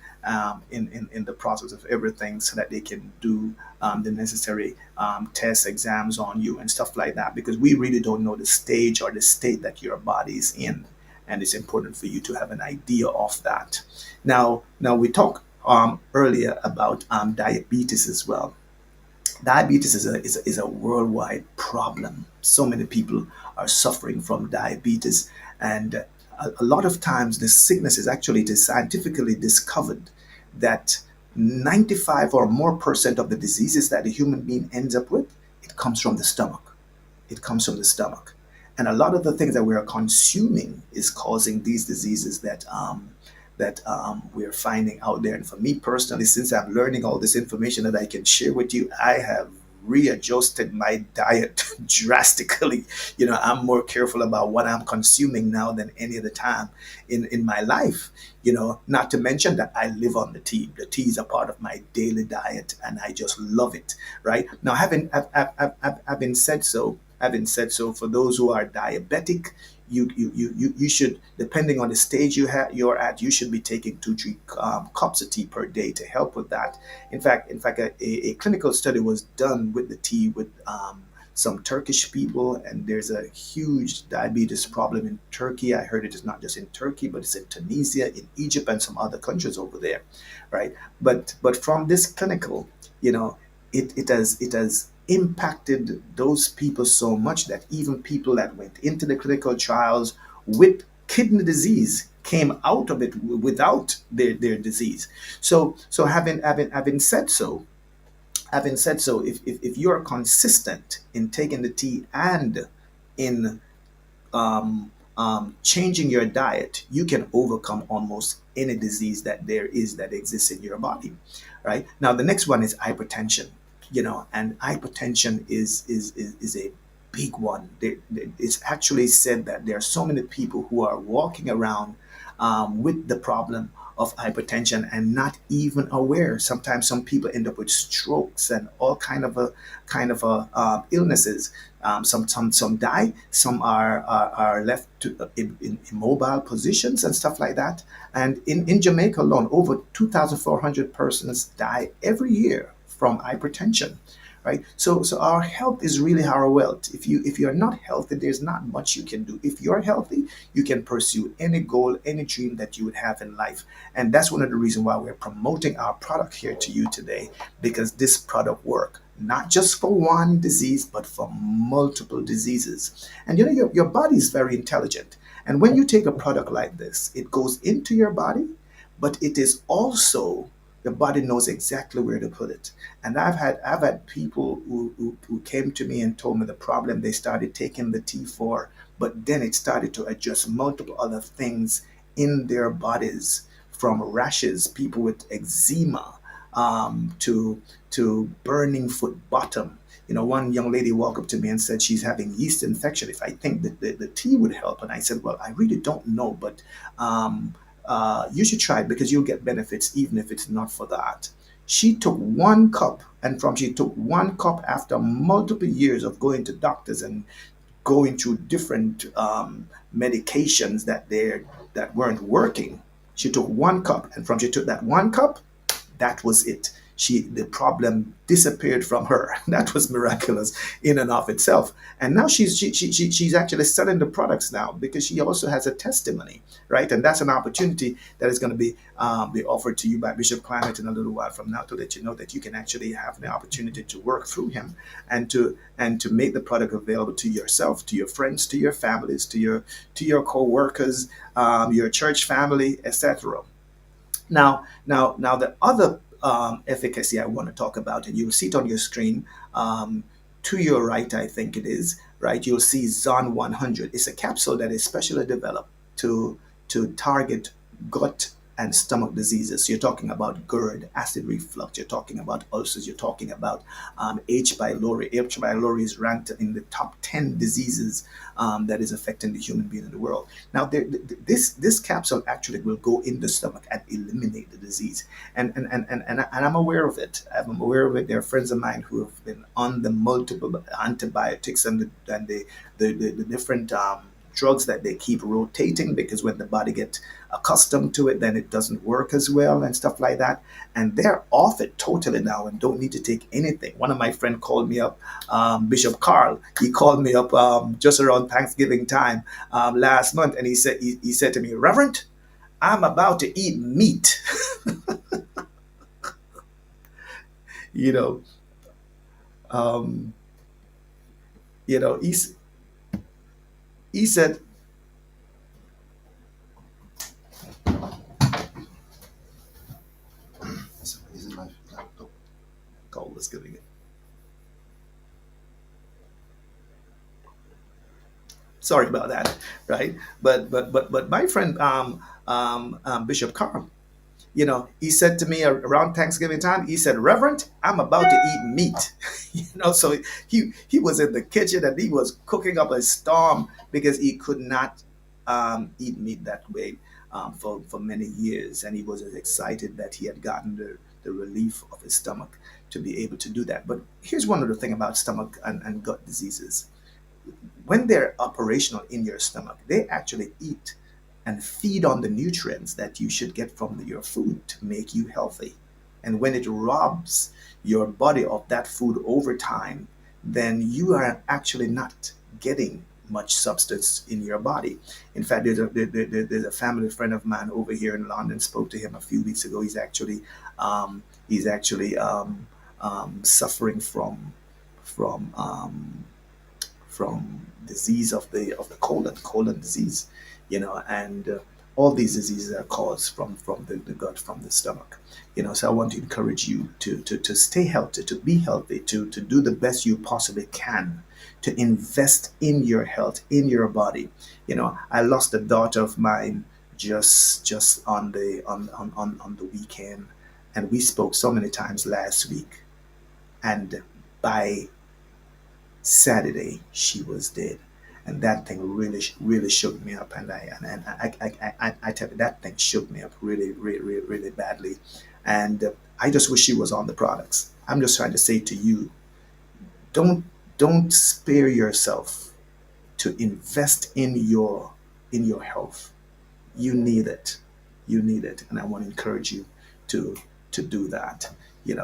[SPEAKER 2] in the process of everything so that they can do the necessary tests, exams on you and stuff like that, because we really don't know the stage or the state that your body is in. And it's important for you to have an idea of that. Now we talked earlier about diabetes as well. Diabetes is a worldwide problem. So many people are suffering from diabetes, and a lot of times the sickness is actually, it is scientifically discovered that 95 or more percent of the diseases that the human being ends up with, it comes from the stomach. It comes from the stomach. And a lot of the things that we are consuming is causing these diseases that we're finding out there. And for me personally, since I'm learning all this information that I can share with you, I have readjusted my diet drastically. I'm more careful about what I'm consuming now than any other time in my life. Not to mention that I live on the tea. The tea is a part of my daily diet, and I just love it. Right now, having said so, for those who are diabetic, you should, depending on the stage you're at, you should be taking 2-3 cups of tea per day to help with that. In fact, a clinical study was done with the tea with some Turkish people, and there's a huge diabetes problem in Turkey. I heard it is not just in Turkey, but it's in Tunisia, in Egypt, and some other countries over there, right? But from this clinical, you know, it has impacted those people so much that even people that went into the clinical trials with kidney disease came out of it without their disease. So having said so, if you're consistent in taking the tea and in changing your diet, you can overcome almost any disease that exists in your body. Right now, the next one is hypertension. And hypertension is a big one. It's actually said that there are so many people who are walking around with the problem of hypertension and not even aware. Sometimes some people end up with strokes and all kind of illnesses. Some die. Some are left in immobile positions and stuff like that. And in Jamaica alone, over 2,400 persons die every year from hypertension. Right. So our health is really our wealth. If you're not healthy, there's not much you can do. If you're healthy, you can pursue any goal, any dream that you would have in life. And that's one of the reasons why we're promoting our product here to you today, because this product works not just for one disease, but for multiple diseases. And your body is very intelligent. And when you take a product like this, it goes into your body, but it is also, the body knows exactly where to put it. And I've had people who came to me and told me the problem they started taking the tea for, but then it started to address multiple other things in their bodies, from rashes, people with eczema, to burning foot bottom. One young lady walked up to me and said she's having yeast infection. If I think that the tea would help, and I said, well, I really don't know, but you should try it because you'll get benefits even if it's not for that. She took 1 cup, and she took 1 cup after multiple years of going to doctors and going through different medications that weren't working. She took 1 cup, and she took that 1 cup, that was it. The problem disappeared from her. That was miraculous in and of itself. And now she's actually selling the products now because she also has a testimony, right? And that's an opportunity that is going to be offered to you by Bishop Climate in a little while from now, to let you know that you can actually have the opportunity to work through him and to make the product available to yourself, to your friends, to your families, to your co-workers, your church family, etc. Now, the other efficacy I want to talk about, and you'll see it on your screen, um, to your right, I think it is, right? You'll see Zon 100. It's a capsule that is specially developed to target gut and stomach diseases. So you're talking about GERD, acid reflux. You're talking about ulcers. You're talking about H. pylori. H. pylori is ranked in the top 10 diseases that is affecting the human being in the world. Now, this capsule actually will go in the stomach and eliminate the disease. And I'm aware of it. I'm aware of it. There are friends of mine who have been on the multiple antibiotics and the different drugs that they keep rotating, because when the body gets accustomed to it, then it doesn't work as well and stuff like that. And they're off it totally now and don't need to take anything. One of my friends called me up, Bishop Carl. He called me up just around Thanksgiving time last month, and he said to me, Reverend, I'm about to eat meat. you know, um, you know, he said,
[SPEAKER 1] Is it my laptop?
[SPEAKER 2] call was giving it. Sorry about that, right? But my friend Bishop Carl, he said to me around Thanksgiving time, he said, Reverend, I'm about to eat meat. So he was in the kitchen and he was cooking up a storm because he could not eat meat that way for many years. And he was as excited that he had gotten the relief of his stomach to be able to do that. But here's one other thing about stomach and gut diseases. When they're operational in your stomach, they actually eat and feed on the nutrients that you should get from your food to make you healthy. And when it robs your body of that food over time, then you are actually not getting much substance in your body. In fact, there's a family friend of mine over here in London. Spoke to him a few weeks ago. He's actually suffering from from disease of the colon disease, and all these diseases are caused from the gut, from the stomach. So I want to encourage you to stay healthy, to be healthy, to do the best you possibly can, to invest in your health, in your body. I lost a daughter of mine just on the weekend, and we spoke so many times last week, and by Saturday she was dead, and that thing really shook me up. And I tell you, that thing shook me up really badly. And I just wish she was on the products. I'm just trying to say to you, don't don't spare yourself to invest in your health. You need it. You need it, and I want to encourage you to do that.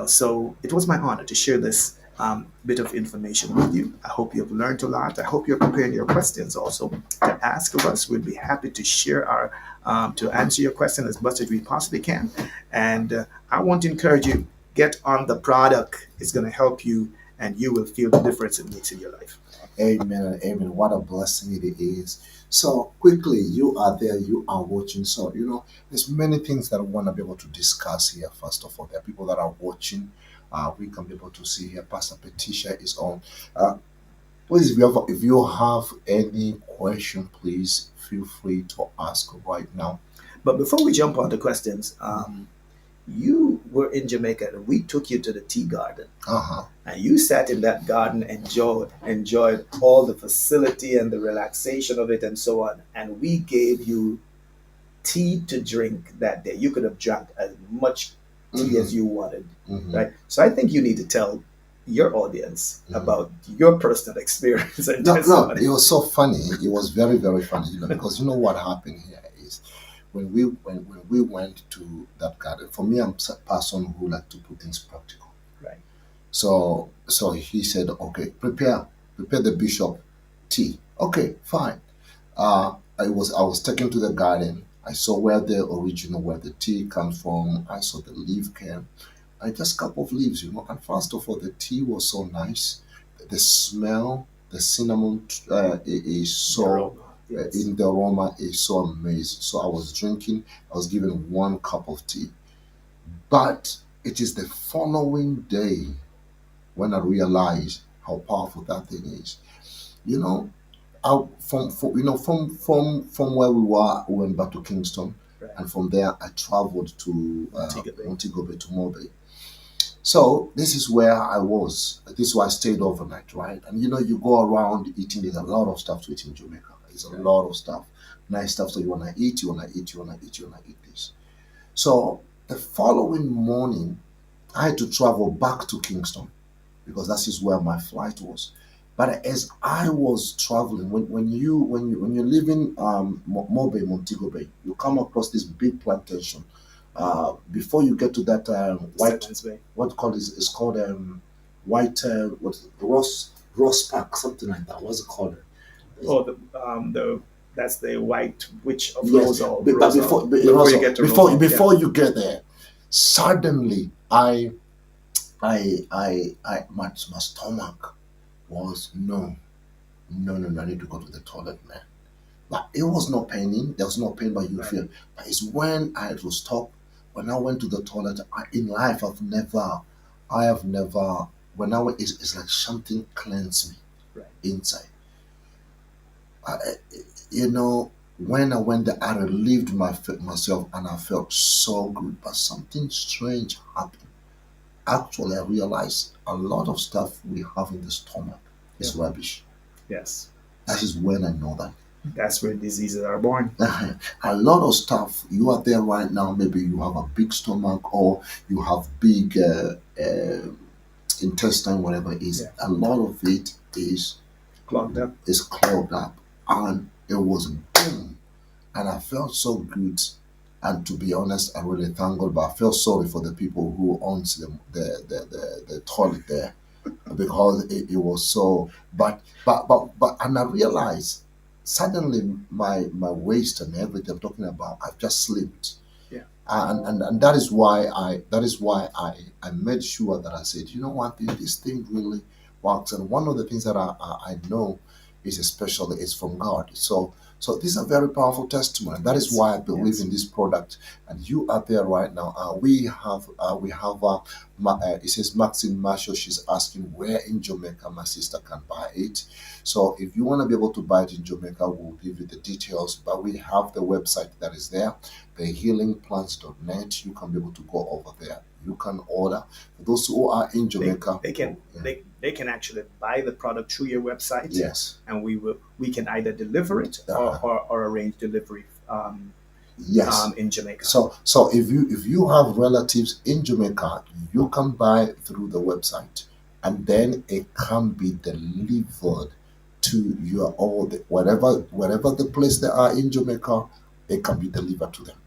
[SPEAKER 2] So it was my honor to share this bit of information with you. I hope you've learned a lot. I hope you're preparing your questions also to ask of us. We'd be happy to share our to answer your question as much as we possibly can. And I want to encourage you, get on the product. It's going to help you, and you will feel the difference it makes in your life.
[SPEAKER 1] Amen and amen. What a blessing it is. So quickly, you are there, you are watching. So, there's many things that I want to be able to discuss here. First of all, there are people that are watching. We can be able to see here. Pastor Patricia is on. Uh, Please, if you have any question, please feel free to ask right now.
[SPEAKER 2] But before we jump on to questions, you were in Jamaica and we took you to the tea garden.
[SPEAKER 1] Uh-huh.
[SPEAKER 2] And you sat in that garden, enjoyed all the facility and the relaxation of it and so on. And we gave you tea to drink that day. You could have drank as much tea as you wanted, right? So I think you need to tell your audience about your personal experience and
[SPEAKER 1] No,
[SPEAKER 2] testimony.
[SPEAKER 1] it was so funny. It was very, very funny, because what happened here is when we went to that garden. For me, I'm a person who like to put things practical.
[SPEAKER 2] Right.
[SPEAKER 1] So he said, okay, prepare the bishop tea. Okay, fine. I was taken to the garden. I saw where the tea comes from. I saw the leaf came. I just couple of leaves. And first of all, the tea was so nice. The smell, the cinnamon is so
[SPEAKER 2] Aroma. Yes.
[SPEAKER 1] In the aroma is so amazing. So I was drinking, I was given one cup of tea. But it is the following day when I realized how powerful that thing is. You know, from where we went back to Kingston,
[SPEAKER 2] Right.
[SPEAKER 1] and from there I traveled to
[SPEAKER 2] Montego Bay.
[SPEAKER 1] Montego Bay to Mobe. So this is where I was. This is where I stayed overnight, right? And you go around eating. There's a lot of stuff to eat in Jamaica. There's a
[SPEAKER 2] Right.
[SPEAKER 1] lot of stuff, nice stuff. So you wanna eat, you wanna eat, you wanna eat, you wanna eat this. So the following morning, I had to travel back to Kingston because that is where my flight was. But as I was traveling, when you're leaving Mobe, Montego Bay, you come across this big plantation. Before you get to that white,
[SPEAKER 2] Seven's Bay.
[SPEAKER 1] what called is it's called white what Ross Park, something like that. What's it called?
[SPEAKER 2] Oh, the that's the white witch of
[SPEAKER 1] Yes,
[SPEAKER 2] Rosal.
[SPEAKER 1] but
[SPEAKER 2] Before you get to Rosal,
[SPEAKER 1] before you get there, suddenly my stomach was no, no, no, no, I need to go to the toilet, man. But it was not paining. There was no pain, but you
[SPEAKER 2] Right.
[SPEAKER 1] feel. But it's when I had to stop. When I went to the toilet, in life, I have never. When I went, it's like something cleansed me
[SPEAKER 2] Right.
[SPEAKER 1] inside. I, you know, when I went there, I relieved myself, and I felt so good. But something strange happened. Actually, I realized a lot of stuff we have in the stomach
[SPEAKER 2] Yeah.
[SPEAKER 1] is rubbish.
[SPEAKER 2] Yes.
[SPEAKER 1] That is when I know that.
[SPEAKER 2] That's where diseases are born.
[SPEAKER 1] A lot of stuff you are there right now. Maybe you have a big stomach or you have big intestine, whatever it is.
[SPEAKER 2] Yeah.
[SPEAKER 1] A lot of it
[SPEAKER 2] Clogged up.
[SPEAKER 1] is clogged up, and it was boom, and I felt so good. And to be honest, I really thank God, but I feel sorry for the people who owns the toilet there because it was so. But and I realized suddenly my waist and everything I'm talking about, I've just slipped.
[SPEAKER 2] Yeah.
[SPEAKER 1] And that is why I made sure that I said, you know what, this thing really works. And one of the things that I know is especially is from God. So this is a very powerful testimony. That is
[SPEAKER 2] Yes.
[SPEAKER 1] why I believe
[SPEAKER 2] Yes.
[SPEAKER 1] in this product. And you are there right now. It says Maxine Marshall. She's asking where in Jamaica my sister can buy it. So if you want to be able to buy it in Jamaica, we'll give you the details. But we have the website that is there, thehealingplants.net. You can be able to go over there. You can order. For those who are in Jamaica,
[SPEAKER 2] They can they can actually buy the product through your website.
[SPEAKER 1] yes,
[SPEAKER 2] And we can either deliver it or arrange delivery
[SPEAKER 1] yes.
[SPEAKER 2] in Jamaica.
[SPEAKER 1] So if you have relatives in Jamaica, you can buy through the website, and then it can be delivered to your all the whatever the place they are in Jamaica, it can be delivered to them.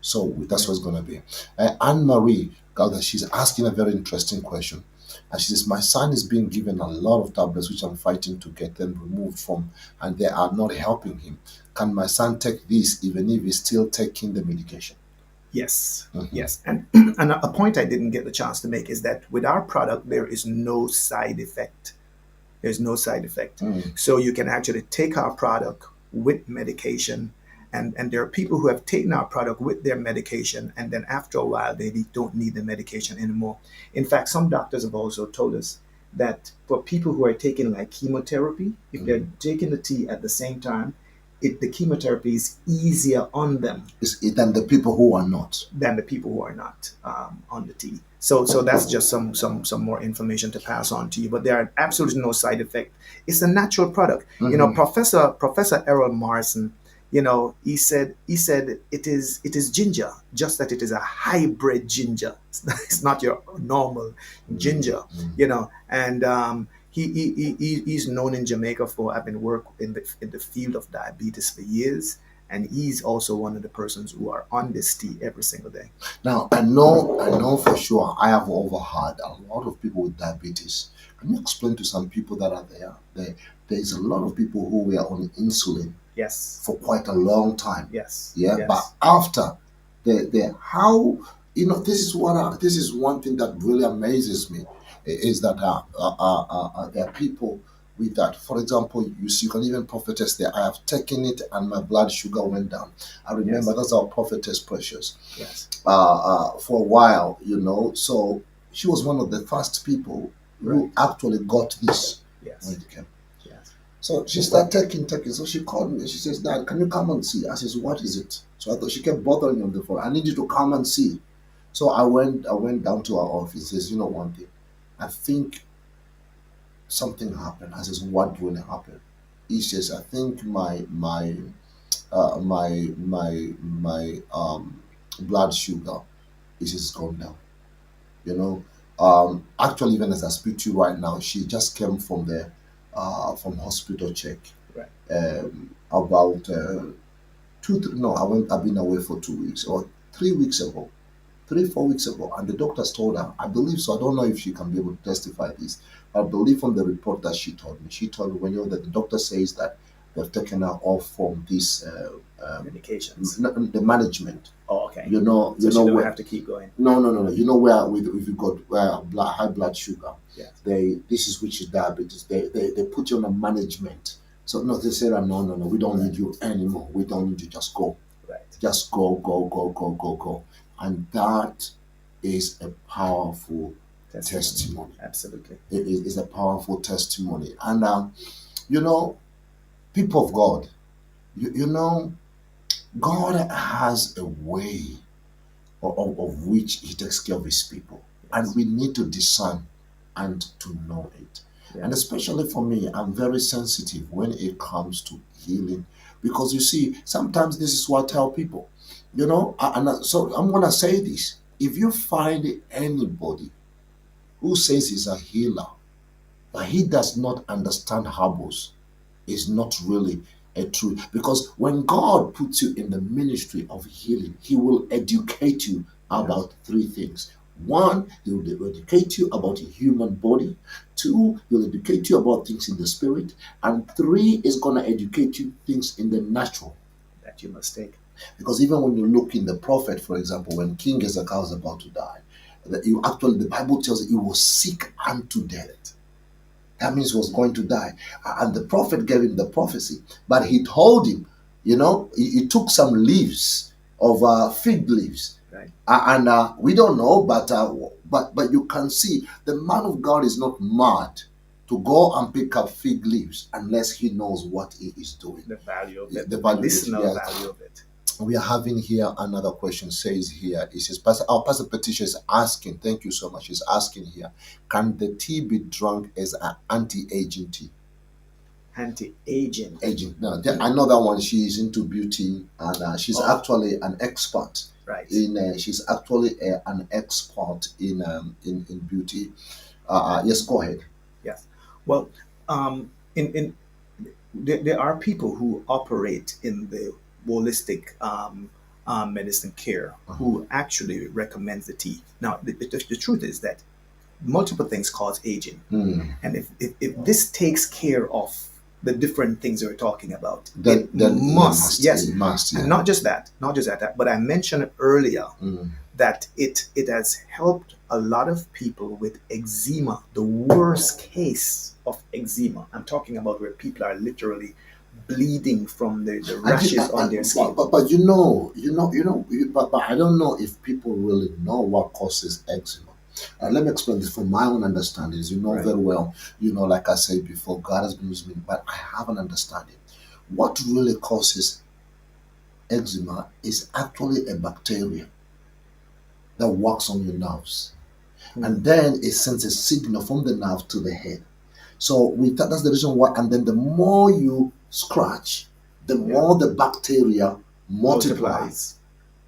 [SPEAKER 1] So that's what it's gonna be. Anne Marie, God, she's asking a very interesting question. And she says, my son is being given a lot of tablets which I'm fighting to get them removed from, and they are not helping him. Can my son take this even if he's still taking the medication?
[SPEAKER 2] Yes,
[SPEAKER 1] Mhm.
[SPEAKER 2] yes, and and a point I didn't get the chance to make is that with our product there is no side effect. There's no side effect.
[SPEAKER 1] Mm.
[SPEAKER 2] So you can actually take our product with medication, and there are people who have taken our product with their medication, and then after a while they don't need the medication anymore. In fact, some doctors have also told us that for people who are taking like chemotherapy, if they're taking the tea at the same time, the chemotherapy is easier on them
[SPEAKER 1] Than the people who are not.
[SPEAKER 2] than the people who are not on the tea. So that's just some more information to pass on to you. But there are absolutely no side effect. It's a natural product.
[SPEAKER 1] Mhm.
[SPEAKER 2] Professor Errol Morrison, he said it is ginger, just that it is a hybrid ginger. It's not your normal ginger, and he's known in Jamaica for having worked in the field of diabetes for years, and he's also one of the persons who are on this tea every single day.
[SPEAKER 1] Now I know for sure I have overheard a lot of people with diabetes. Can you explain to some people that are there? There's a lot of people who were on insulin
[SPEAKER 2] Yes,
[SPEAKER 1] for quite a long time.
[SPEAKER 2] yes,
[SPEAKER 1] Yeah, but
[SPEAKER 2] yes,
[SPEAKER 1] after the how this is one thing that really amazes me is that there are people with that. For example, you can even prophetess there. I have taken it and my blood sugar went down. I remember
[SPEAKER 2] Yes.
[SPEAKER 1] that's our prophetess Precious.
[SPEAKER 2] Yes.
[SPEAKER 1] For a while, so she was one of the first people who
[SPEAKER 2] Right.
[SPEAKER 1] actually got this when
[SPEAKER 2] Yes.
[SPEAKER 1] it came.
[SPEAKER 2] Yes.
[SPEAKER 1] So she started taking. So she called me and she says, Dad, can you come and see? I says, what is it? So I thought she kept bothering me on the phone. I need you to come and see. So I went down to her office. Says, you know one thing, I think something happened. I says, what really happened? He says, I think my blood sugar is just gone down. You know, actually, even as I speak to you right now, she just came from hospital check
[SPEAKER 2] Right.
[SPEAKER 1] about no, I've been away for 2 weeks or 3 weeks ago. 3 4 weeks ago, and the doctors told her, I believe so. I don't know if she can be able to testify this, but I believe from the report that she told me, when that the doctor says that they've taken her off from this
[SPEAKER 2] Medications.
[SPEAKER 1] the management.
[SPEAKER 2] Oh, okay.
[SPEAKER 1] You
[SPEAKER 2] So she
[SPEAKER 1] know
[SPEAKER 2] don't
[SPEAKER 1] where.
[SPEAKER 2] have to keep going.
[SPEAKER 1] No. You know where with if you got high blood sugar,
[SPEAKER 2] Yes.
[SPEAKER 1] this is which is diabetes. They put you on a management. So no, they said, no, we don't need you anymore. We don't need you. Just go.
[SPEAKER 2] Right.
[SPEAKER 1] Just go. And that is a powerful testimony.
[SPEAKER 2] Absolutely.
[SPEAKER 1] It is a powerful testimony. And, you know, people of God, you know, God has a way of which He takes care of His people. And we need to discern and to know it.
[SPEAKER 2] Yeah.
[SPEAKER 1] And especially for me, I'm very sensitive when it comes to healing. Because you see, sometimes this is what I tell people. So I'm going to say this. If you find anybody who says he's a healer, but he does not understand herbals, is not really a true, because when God puts you in the ministry of healing, He will educate you about three things. One, He will educate you about the human body. Two, He'll educate you about things in the spirit. And three, is going to educate you things in the natural.
[SPEAKER 2] That you must take.
[SPEAKER 1] Because even when you look in the prophet, for example, when King Hezekiah was about to die, the Bible tells you he was sick unto death. That means he was going to die. And the prophet gave him the prophecy. But he told him, he took some leaves of fig leaves.
[SPEAKER 2] Right.
[SPEAKER 1] And we don't know, but you can see the man of God is not mad to go and pick up fig leaves unless he knows what he is doing.
[SPEAKER 2] The value of it.
[SPEAKER 1] The value
[SPEAKER 2] medicinal
[SPEAKER 1] of it, yes.
[SPEAKER 2] value of it.
[SPEAKER 1] We are having here another question. Says here, it says, Pastor Patricia is asking, thank you so much, is asking here, can the tea be drunk as an anti-aging tea?
[SPEAKER 2] Anti-aging.
[SPEAKER 1] Aging. Now, I know that one. She is into beauty, and she's actually an expert.
[SPEAKER 2] Right.
[SPEAKER 1] She's actually an expert in beauty. Yes, go ahead.
[SPEAKER 2] Yes. Well, there are people who operate in the holistic medicine care who actually recommends the tea. Now, the truth is that multiple things cause aging. And if this takes care of the different things we're talking about,
[SPEAKER 1] Then
[SPEAKER 2] it must.
[SPEAKER 1] It must, yeah.
[SPEAKER 2] And not just that, but I mentioned earlier that it has helped a lot of people with eczema, the worst case of eczema. I'm talking about where people are literally bleeding from the rashes on their skin.
[SPEAKER 1] But but I don't know if people really know what causes eczema. Let me explain this from my own understanding. You know very well, like I said before, God has been using me, but I have an understanding. What really causes eczema is actually a bacteria that works on your nerves. And then it sends a signal from the nerve to the head. So that's the reason why. And then the more you scratch, the more the bacteria multiplies,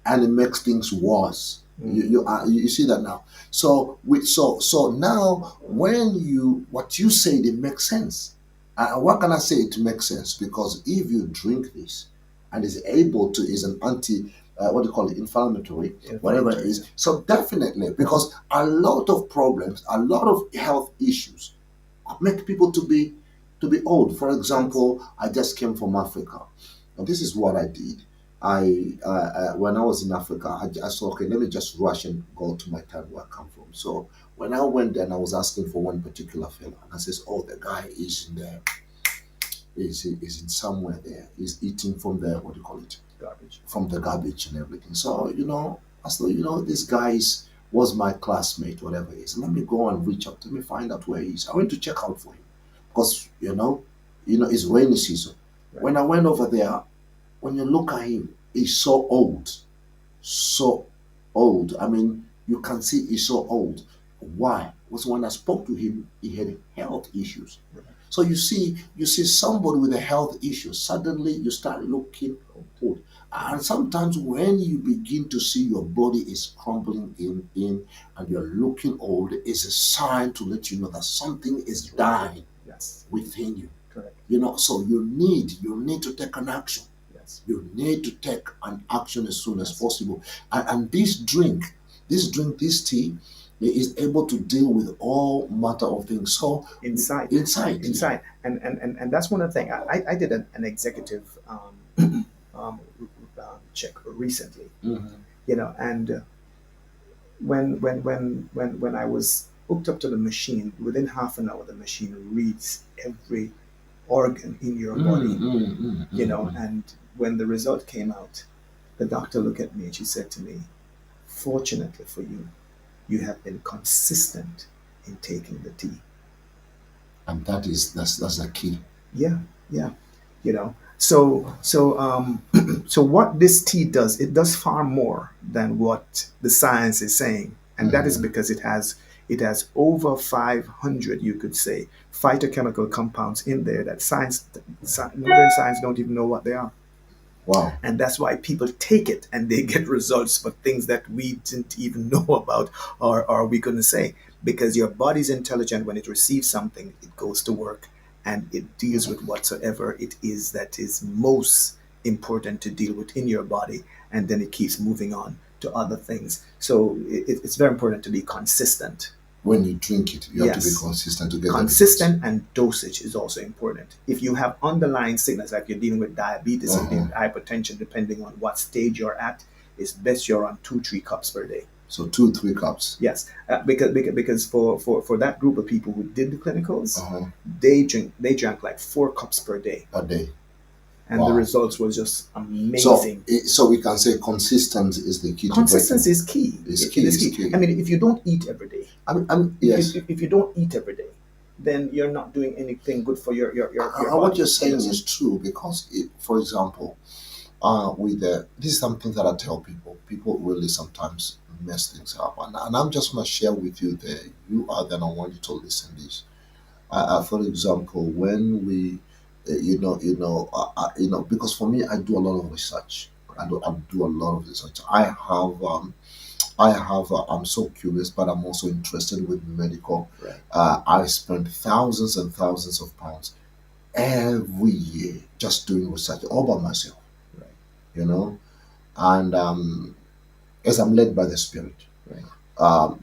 [SPEAKER 1] and it makes things worse. You see that now. So now when what you say, it makes sense. What can I say? It makes sense because if you drink this and is an anti what do you call it, inflammatory, whatever it is. So definitely, because a lot of problems, a lot of health issues make people to be old. For example, I just came from Africa, and this is what I did. when I was in Africa, I said, okay, let me just rush and go to my town where I come from. So when I went there and I was asking for one particular fella, and I says, oh, the guy is in there, is in somewhere there, is eating from the, what do you call it,
[SPEAKER 2] Garbage.
[SPEAKER 1] from the garbage and everything. So I said, this guy was my classmate, whatever it is. Let me go and reach out. Let me find out where he is. I went to check out for him because it's rainy season.
[SPEAKER 2] Right.
[SPEAKER 1] When I went over there, when you look at him, he's so old, so old. I mean, you can see he's so old. Why? Was when I spoke to him, he had health issues.
[SPEAKER 2] Right.
[SPEAKER 1] So you see somebody with a health issue. Suddenly, you start looking old, and sometimes when you begin to see your body is crumbling in, and you're looking old, it's a sign to let you know that something is dying.
[SPEAKER 2] Yes.
[SPEAKER 1] Within you.
[SPEAKER 2] Correct.
[SPEAKER 1] So you need to take an action.
[SPEAKER 2] Yes.
[SPEAKER 1] You need to take an action as soon as possible. And this tea is able to deal with all matter of things. So
[SPEAKER 2] Inside.
[SPEAKER 1] inside.
[SPEAKER 2] And that's one of the things. I did an executive um, check recently,
[SPEAKER 1] Mhm.
[SPEAKER 2] and when I was hooked up to the machine, within half an hour, the machine reads every organ in your body, and when the result came out, the doctor looked at me and she said to me, fortunately for you, you have been consistent in taking the tea.
[SPEAKER 1] And that's the key.
[SPEAKER 2] Yeah, yeah. So what this tea does, it does far more than what the science is saying, and that is
[SPEAKER 1] Mhm.
[SPEAKER 2] because it has over 500, you could say, phytochemical compounds in there that modern science don't even know what they are.
[SPEAKER 1] Wow.
[SPEAKER 2] And that's why people take it and they get results for things that we didn't even know about, or we couldn't say, because your body's intelligent. When it receives something, it goes to work and it deals with whatsoever it is that is most important to deal with in your body, and then it keeps moving on to other things. So it's very important to be consistent.
[SPEAKER 1] When you drink it, you have to be
[SPEAKER 2] Yes.
[SPEAKER 1] consistent to get the results.
[SPEAKER 2] Consistent, and dosage is also important. If you have underlying sickness, like you're dealing with diabetes, you're dealing with hypertension, depending on what stage you're at, it's best you're on 2-3 cups per day.
[SPEAKER 1] So 2-3 cups.
[SPEAKER 2] Yes, because for that group of people who did the clinicals,
[SPEAKER 1] Uh-huh.
[SPEAKER 2] they drank like 4 cups per day,
[SPEAKER 1] A day.
[SPEAKER 2] and the
[SPEAKER 1] Wow.
[SPEAKER 2] results was just
[SPEAKER 1] So
[SPEAKER 2] amazing.
[SPEAKER 1] so we can say consistency is the key to
[SPEAKER 2] Consistency
[SPEAKER 1] breaking.
[SPEAKER 2] is key.
[SPEAKER 1] Is
[SPEAKER 2] It
[SPEAKER 1] key.
[SPEAKER 2] is
[SPEAKER 1] Is
[SPEAKER 2] key.
[SPEAKER 1] key.
[SPEAKER 2] I mean, if you don't eat every day,
[SPEAKER 1] Yes.
[SPEAKER 2] if you don't eat every day, then you're not doing anything good for your
[SPEAKER 1] What
[SPEAKER 2] body.
[SPEAKER 1] you're saying is true because, for example, this is something that I tell people. People really sometimes mess things up, and I'm just gonna share with you that you are. Then I want you to listen this. For example, when we, because for me, I do a lot of research. I do a lot of research. I'm so curious, but I'm also interested with medical.
[SPEAKER 2] Right.
[SPEAKER 1] I spend thousands and thousands of pounds every year just doing research all by myself,
[SPEAKER 2] Right.
[SPEAKER 1] you know, and as I'm led by the Spirit.
[SPEAKER 2] Right.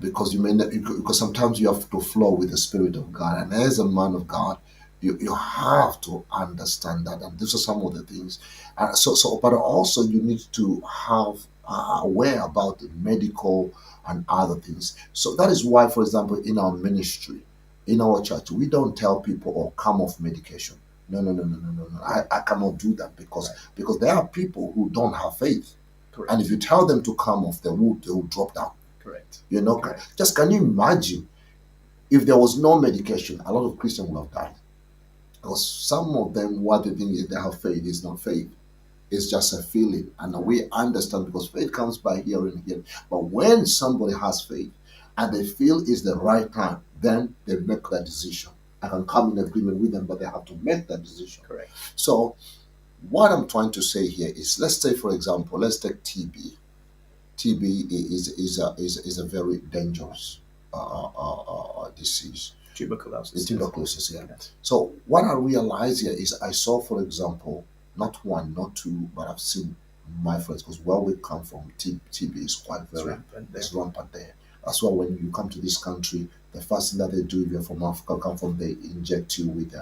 [SPEAKER 1] Because because sometimes you have to flow with the Spirit of God, and as a man of God, you have to understand that, and these are some of the things. But also you need to have aware about the medical and other things. So that is why, for example, in our ministry, in our church, we don't tell people or come off medication. No, no, no, no, no, no, no. I cannot do that because there are people who don't have faith.
[SPEAKER 2] Correct.
[SPEAKER 1] And if you tell them to come off, they will drop down.
[SPEAKER 2] Correct.
[SPEAKER 1] Correct. Just can you imagine if there was no medication, a lot of Christians would have died. Because some of them, what they think is they have faith is not faith. It's just a feeling. And we understand because faith comes by hearing. But when somebody has faith and they feel it's the right time, then they make that decision. I can come in agreement with them, but they have to make that decision.
[SPEAKER 2] Correct.
[SPEAKER 1] So what I'm trying to say here is, let's say, for example, let's take TB. TB is a very dangerous disease.
[SPEAKER 2] Tuberculosis.
[SPEAKER 1] Tuberculosis, yeah.
[SPEAKER 2] Yes.
[SPEAKER 1] So what I realized here is I saw, for example, not one, not two, but I've seen my friends, because where we come from, TB is quite very, it's rampant there. That's why when you come to this country, the first thing that they do if you're from Africa, come from, they inject you with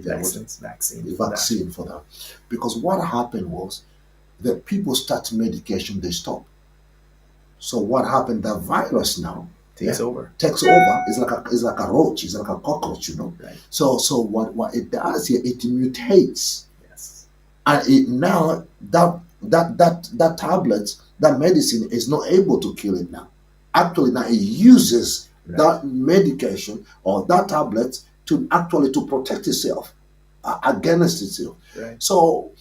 [SPEAKER 2] vaccine
[SPEAKER 1] vaccine for that. Because what happened was, the people start medication, they stop. So what happened? The virus now
[SPEAKER 2] Takes over.
[SPEAKER 1] takes over. It's like a roach. It's like a cockroach.
[SPEAKER 2] Right.
[SPEAKER 1] So what it does here? It mutates,
[SPEAKER 2] Yes.
[SPEAKER 1] and it now that tablet, that medicine is not able to kill it now. Actually, now it uses that medication or that tablet to actually to protect itself against itself.
[SPEAKER 2] Right.
[SPEAKER 1] So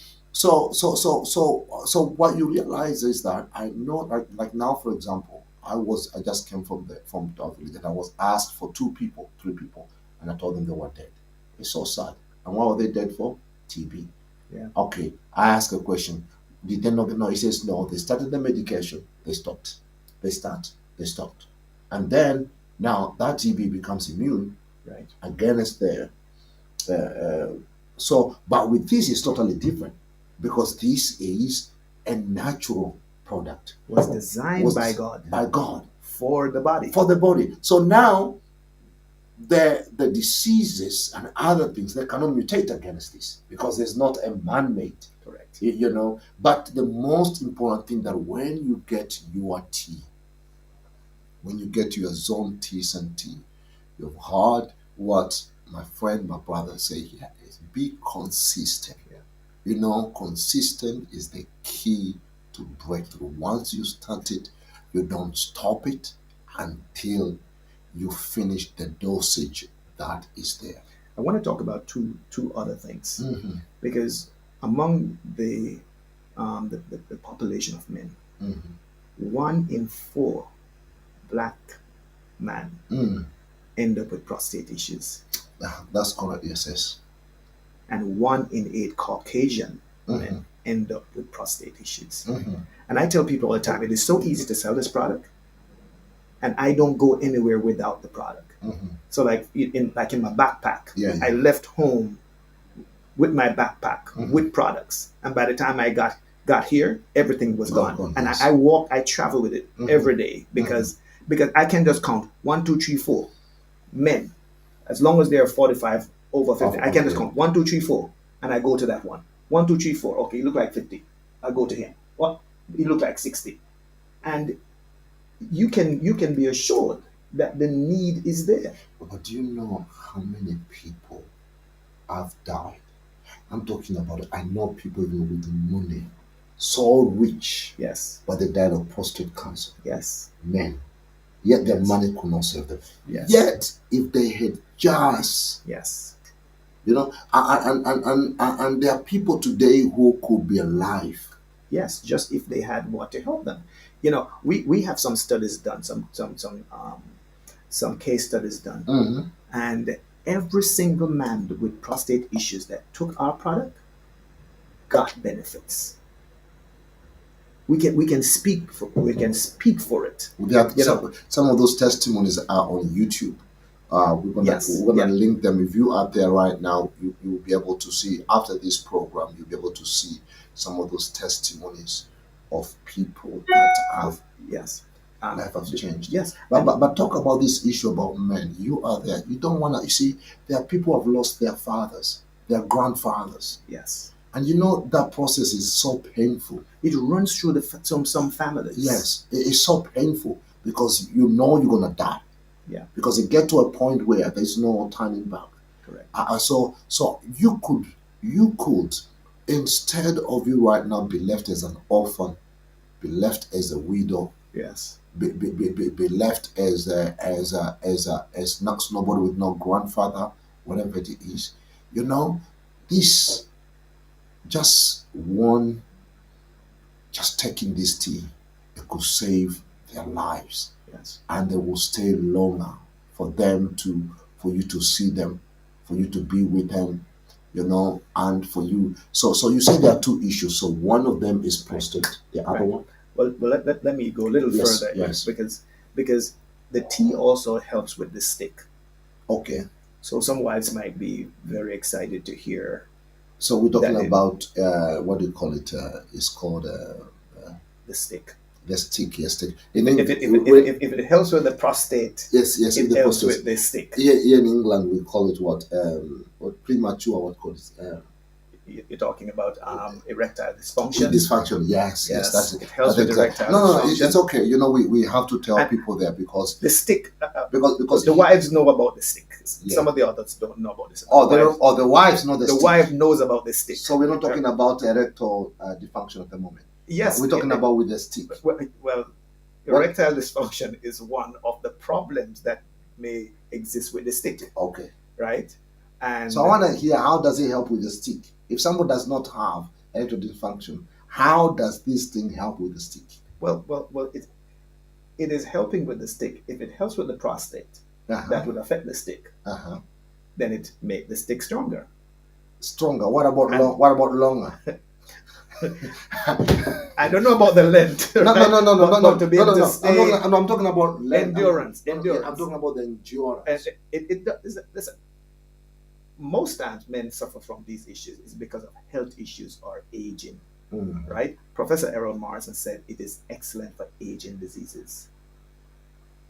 [SPEAKER 1] what you realize is that I know, like now, for example, I just came from the village, and I was asked for 3 people, and I told them they were dead. It's so sad. And what were they dead for? TB.
[SPEAKER 2] Yeah.
[SPEAKER 1] Okay, I asked a question. Did they not? No, he says no. They started the medication. They stopped. They stopped. And then now that TB becomes immune
[SPEAKER 2] Right.
[SPEAKER 1] against the. But with this, it's totally different because this is a natural product.
[SPEAKER 2] Was designed by God.
[SPEAKER 1] By God.
[SPEAKER 2] For the body.
[SPEAKER 1] For the body. So now the diseases and other things, they cannot mutate against this because it's not a man-made.
[SPEAKER 2] Correct.
[SPEAKER 1] But the most important thing, that when you get your tea, when you get your zone Teasan tea, you've heard what my friend, my brother say here is be consistent. Yeah. Consistent is the key to breakthrough. Once you start it, you don't stop it until you finish the dosage that is there.
[SPEAKER 2] I want to talk about two other things,
[SPEAKER 1] Mm-hmm.
[SPEAKER 2] because among the population of men,
[SPEAKER 1] Mm-hmm.
[SPEAKER 2] 1 in 4 black men end up with prostate issues,
[SPEAKER 1] That's correct. Yes.
[SPEAKER 2] and 1 in 8 Caucasian
[SPEAKER 1] Mm-hmm.
[SPEAKER 2] men end up with prostate issues.
[SPEAKER 1] Mm-hmm.
[SPEAKER 2] And I tell people all the time, it is so easy to sell this product, and I don't go anywhere without the product.
[SPEAKER 1] Mm-hmm.
[SPEAKER 2] So like in my backpack,
[SPEAKER 1] Yeah.
[SPEAKER 2] I left home with my backpack
[SPEAKER 1] Mm-hmm.
[SPEAKER 2] with products, and by the time I got here, everything was gone. And
[SPEAKER 1] yes.
[SPEAKER 2] I travel with it
[SPEAKER 1] Mm-hmm.
[SPEAKER 2] every day because I can just count 1, 2, 3, 4 men, as long as they are 45 over 50. I can just count 1, 2, 3, 4, and I go to that one. 1, 2, 3, 4. Okay, you look like 50. I go to him. What? You look like 60, and you can be assured that the need is there.
[SPEAKER 1] But do you know how many people have died? I'm talking about it. I know people even with money, so rich.
[SPEAKER 2] Yes.
[SPEAKER 1] But they died of prostate cancer.
[SPEAKER 2] Yes.
[SPEAKER 1] Men. Yet their money could not save them.
[SPEAKER 2] Yes.
[SPEAKER 1] Yet, if they had just,
[SPEAKER 2] yes,
[SPEAKER 1] and there are people today who could be alive.
[SPEAKER 2] Yes, just if they had what to help them. We have some studies done, some case studies done,
[SPEAKER 1] Mm-hmm.
[SPEAKER 2] and every single man with prostate issues that took our product got benefits. We can speak for it.
[SPEAKER 1] Some of those testimonies are on YouTube. We're gonna link them. If you are there right now, you'll be able to see after this program. You'll be able to see some of those testimonies of people that have life have changed.
[SPEAKER 2] Yes,
[SPEAKER 1] but talk about this issue about men. You are there. You don't wanna. You see, there are people who have lost their fathers, their grandfathers.
[SPEAKER 2] Yes.
[SPEAKER 1] And that process is so painful.
[SPEAKER 2] It runs through some families.
[SPEAKER 1] Yes, it is so painful because you're gonna die.
[SPEAKER 2] Yeah.
[SPEAKER 1] Because it get to a point where there's no turning back.
[SPEAKER 2] Correct.
[SPEAKER 1] So you could instead of you right now be left as an orphan, be left as a widow.
[SPEAKER 2] Yes.
[SPEAKER 1] Be left as not nobody with no grandfather, whatever it is. This. Just taking this tea, it could save their lives.
[SPEAKER 2] Yes.
[SPEAKER 1] And they will stay longer for you to see them, for you to be with them, and for you. So you say there are 2 issues. So one of them is prostate. The other one?
[SPEAKER 2] Well, let me go a little further.
[SPEAKER 1] Yes.
[SPEAKER 2] Because the tea also helps with the stick.
[SPEAKER 1] Okay.
[SPEAKER 2] So some wives might be very excited to hear.
[SPEAKER 1] So we're talking about what do you call it? It's called
[SPEAKER 2] the stick.
[SPEAKER 1] The stick, yes, stick.
[SPEAKER 2] If it helps with the prostate,
[SPEAKER 1] yes,
[SPEAKER 2] it helps with the stick.
[SPEAKER 1] Here in England, we call it what premature. What call it?
[SPEAKER 2] you're talking about erectile dysfunction.
[SPEAKER 1] Dysfunction, yes, that's it.
[SPEAKER 2] It helps with erectile
[SPEAKER 1] no,
[SPEAKER 2] dysfunction.
[SPEAKER 1] it's okay. You know, we have to tell
[SPEAKER 2] And
[SPEAKER 1] people there because
[SPEAKER 2] the stick,
[SPEAKER 1] because
[SPEAKER 2] the wives know about the stick.
[SPEAKER 1] Yeah.
[SPEAKER 2] Some of the others don't know about this.
[SPEAKER 1] The wives know the stick.
[SPEAKER 2] wife knows about the stick.
[SPEAKER 1] So we're not talking about erectile dysfunction at the moment.
[SPEAKER 2] Yes,
[SPEAKER 1] we're talking about with the stick.
[SPEAKER 2] Well, erectile dysfunction is one of the problems that may exist with the stick.
[SPEAKER 1] Okay.
[SPEAKER 2] Right? And
[SPEAKER 1] so I want to hear, how does it help with the stick? If someone does not have erectile dysfunction, how does this thing help with the stick?
[SPEAKER 2] Well, it is helping with the stick. If it helps with the prostate, that would affect the stick. Then it make the stick stronger.
[SPEAKER 1] Stronger. What about longer?
[SPEAKER 2] I don't know about the length.
[SPEAKER 1] No.
[SPEAKER 2] To be able to stay.
[SPEAKER 1] I'm talking about
[SPEAKER 2] endurance.
[SPEAKER 1] I'm talking about the endurance.
[SPEAKER 2] Listen, most times men suffer from these issues is because of health issues or aging. Right? Professor Errol Morrison said it is excellent for aging diseases.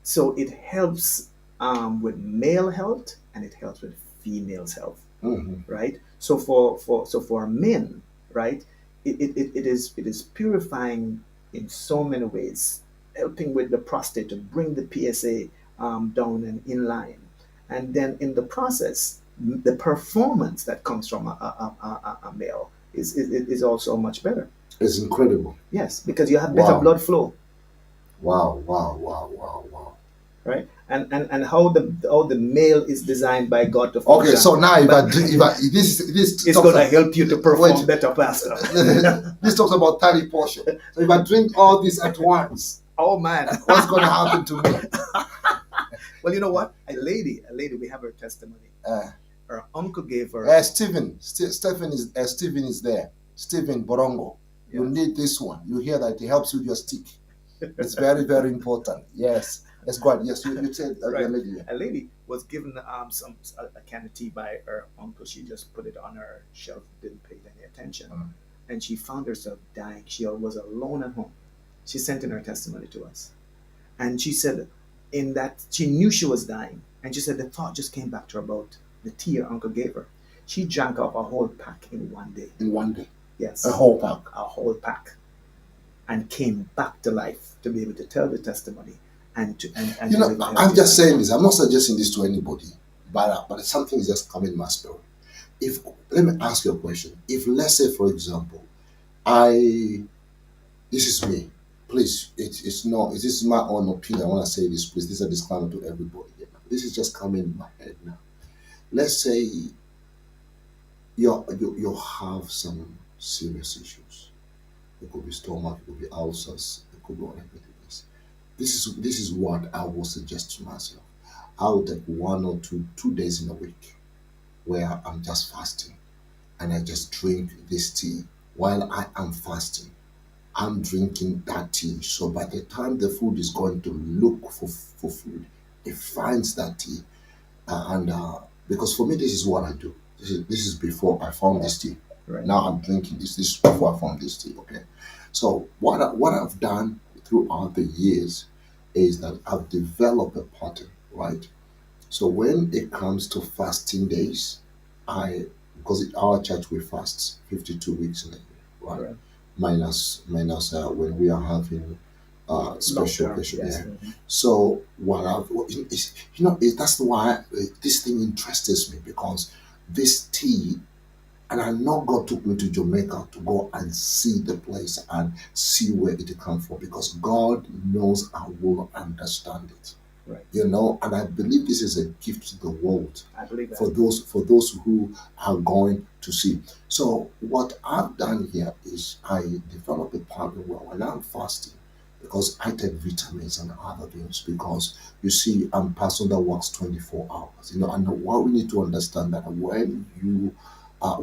[SPEAKER 2] So it helps with male health and it helps with female's health. Right? So for men, right, it is purifying in so many ways, helping with the prostate to bring the PSA down and in line, and then in the process, the performance that comes from a male is also much better.
[SPEAKER 1] It's incredible.
[SPEAKER 2] Yes, because you have better blood flow.
[SPEAKER 1] Wow.
[SPEAKER 2] Right, and how the male is designed by God to function.
[SPEAKER 1] Okay, so now this
[SPEAKER 2] is going to help you to perform better, Pastor.
[SPEAKER 1] This talks about 30 portion. So if I drink all this at once,
[SPEAKER 2] oh man,
[SPEAKER 1] what's going to happen to me?
[SPEAKER 2] Well, you know what? A lady, we have her testimony. Her uncle gave her.
[SPEAKER 1] Stephen is there. Stephen Borongo. You need this one. You hear that it helps with your stick. It's very, very important. Yes. That's good. Yes, you said
[SPEAKER 2] right.
[SPEAKER 1] A
[SPEAKER 2] lady was given a can of tea by her uncle. She just put it on her shelf, didn't pay any attention, and she found herself dying. She was alone at home. She sent in her testimony to us, and she said, in that she knew she was dying, and she said the thought just came back to her about the tea her uncle gave her. She drank up a whole pack in one day.
[SPEAKER 1] In one day.
[SPEAKER 2] Yes.
[SPEAKER 1] A whole pack.
[SPEAKER 2] A whole pack, and came back to life to be able to tell the testimony. And
[SPEAKER 1] I'm just saying this. I'm not suggesting this to anybody, but something is just coming in my spirit. Let me ask you a question. If, let's say, for example, this is me. Please, it is my own opinion. I want to say this, please. This is a disclaimer to everybody. This is just coming in my head now. Let's say you have some serious issues. It could be stomach, it could be ulcers, it could be whatever it is. This is what I will suggest to myself. I will take 1 or 2 days in a week where I'm just fasting and I just drink this tea. While I am fasting, I'm drinking that tea. So by the time the food is going to look for food, it finds that tea. Because for me, this is what I do. This is before I found this tea. Right. Now I'm drinking this. This is before I found this tea. Okay. So what I've done throughout the years is that I've developed a pattern, right? So when it comes to fasting days, because in our church we fast 52 weeks in a year, right? Right. Minus when we are having special occasion. Yes. Yeah. So that's why this thing interests me, because this tea. And I know God took me to Jamaica to go and see the place and see where it comes from, because God knows I will understand it. Right. And I believe this is a gift to the world.
[SPEAKER 2] I believe that.
[SPEAKER 1] For those who are going to see. So what I've done here is I develop a pattern where when I'm fasting, because I take vitamins and other things, because you see, I'm a person that works 24 hours. And what we need to understand that when you are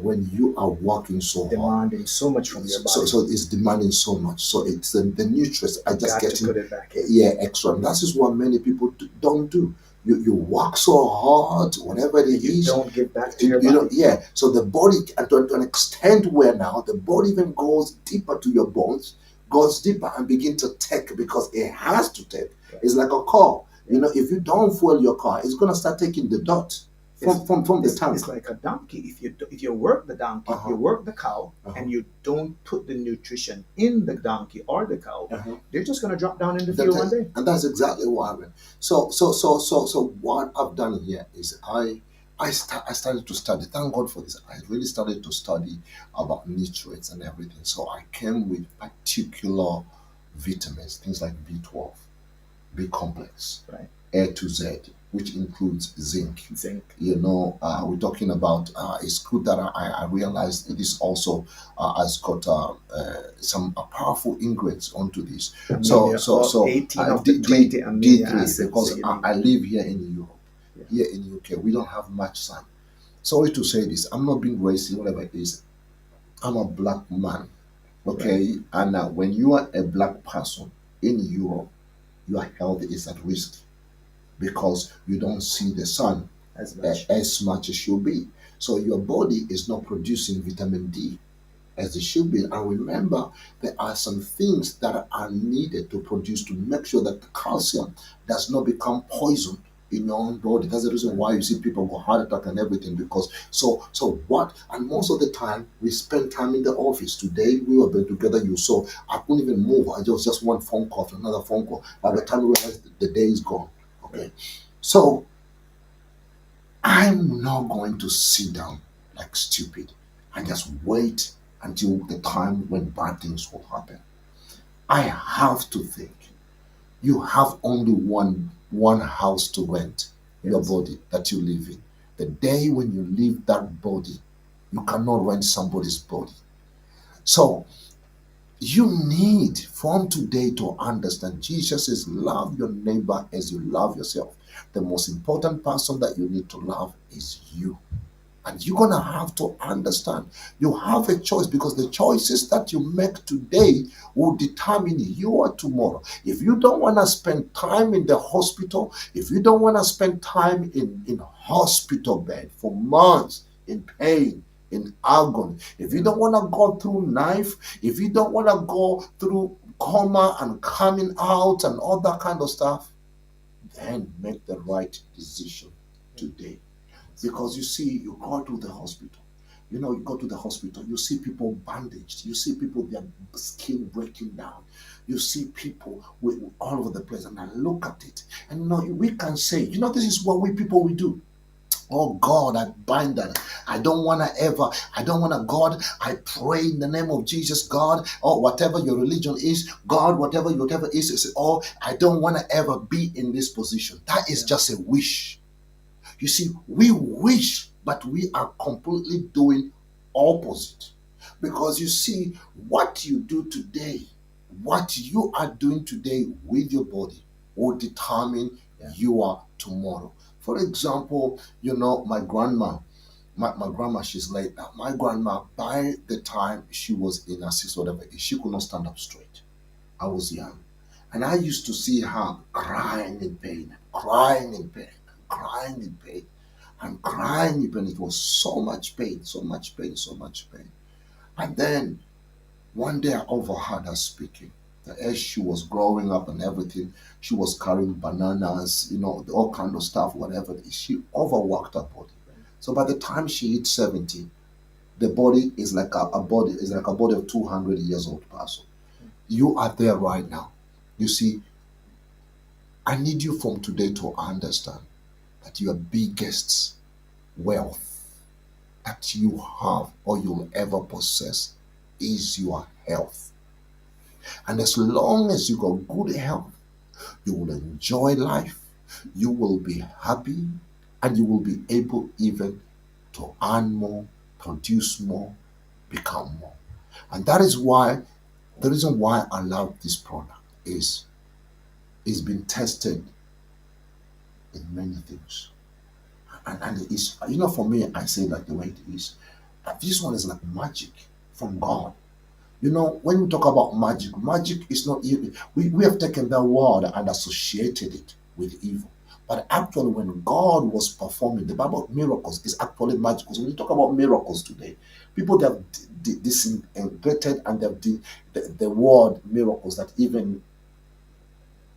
[SPEAKER 1] working so
[SPEAKER 2] demanding
[SPEAKER 1] hard,
[SPEAKER 2] so much from your body,
[SPEAKER 1] so it's demanding so much. So it's the nutrients I just get
[SPEAKER 2] to put it back in.
[SPEAKER 1] Extra. And that is what many people don't do. You work so hard, whatever it is,
[SPEAKER 2] you don't give back to your body.
[SPEAKER 1] So the body, to an extent where now the body even goes deeper to your bones, goes deeper and begin to take, because it has to take. Right. It's like a car. If you don't fuel your car, it's gonna start taking the dirt. from the tank.
[SPEAKER 2] It's like a donkey. If you work the donkey, you work the cow, and you don't put the nutrition in the donkey or the cow, they're just gonna drop down in the field one day.
[SPEAKER 1] And that's exactly what happened. So what I've done here is I started to study. Thank God for this. I really started to study about nutrients and everything. So I came with particular vitamins, things like B12, B complex,
[SPEAKER 2] Right.
[SPEAKER 1] A to Z, which includes zinc.
[SPEAKER 2] Zinc.
[SPEAKER 1] We're talking about. It's good that I realized it is also has got some powerful ingredients onto this. So
[SPEAKER 2] 18 of the 20 amino acids
[SPEAKER 1] because I live here in Europe. Here in UK, we don't have much sun. Sorry to say this, I'm not being racist, whatever it is. I'm a black man, okay? Right. And when you are a black person in Europe, your health is at risk because you don't see the sun as much as you be. So your body is not producing vitamin D as it should be. And remember, there are some things that are needed to produce to make sure that the calcium does not become poison in your own body. That's the reason why you see people go heart attack and everything. Because so what? And most of the time we spend time in the office. Today we were been together. You saw I couldn't even move. I just one phone call to another phone call. By the time we realized the day is gone. Okay, so I'm not going to sit down like stupid and just wait until the time when bad things will happen. I have to think. You have only one house to rent, your body that you live in. The day when you leave that body, you cannot rent somebody's body. So you need from today to understand Jesus says, love your neighbor as you love yourself. The most important person that you need to love is you. And you're going to have to understand you have a choice because the choices that you make today will determine your tomorrow. If you don't want to spend time in the hospital, if you don't want to spend time in hospital bed for months in pain, in agony, if you don't want to go through knife, if you don't want to go through coma and coming out and all that kind of stuff, then make the right decision today. Because you see, you go to the hospital. You go to the hospital, you see people bandaged. You see people, their skin breaking down. You see people all over the place. And I look at it. And we can say, this is what we people we do. Oh God, I bind that. I don't want to, God, I pray in the name of Jesus, God, or whatever your religion is, God, whatever is, oh, I don't want to ever be in this position. That is just a wish. You see, we wish, but we are completely doing opposite. Because you see, what you do today, what you are doing today with your body will determine your tomorrow. For example, my grandma, my grandma, she's late now. My grandma, by the time she was in her 60s, whatever, she could not stand up straight. I was young. And I used to see her crying in pain, crying in pain, crying in pain, and crying in pain. It was so much pain, so much pain, so much pain. And then one day I overheard her speaking. As she was growing up and everything, she was carrying bananas, all kind of stuff, whatever. She overworked her body. So by the time she hit 70, the body is like a body of 200 years old person. You are there right now. You see, I need you from today to understand that your biggest wealth that you have or you'll ever possess is your health. And as long as you got good health, you will enjoy life, you will be happy, and you will be able even to earn more, produce more, become more. And that is why the reason why I love this product is it's been tested in many things. And it is, for me, I say like the way it is. This one is like magic from God. When we talk about magic, magic is not evil. We have taken that word and associated it with evil. But actually, when God was performing, the Bible miracles is actually magic. Because when you talk about miracles today, people that have disintegrated and they have the word miracles that even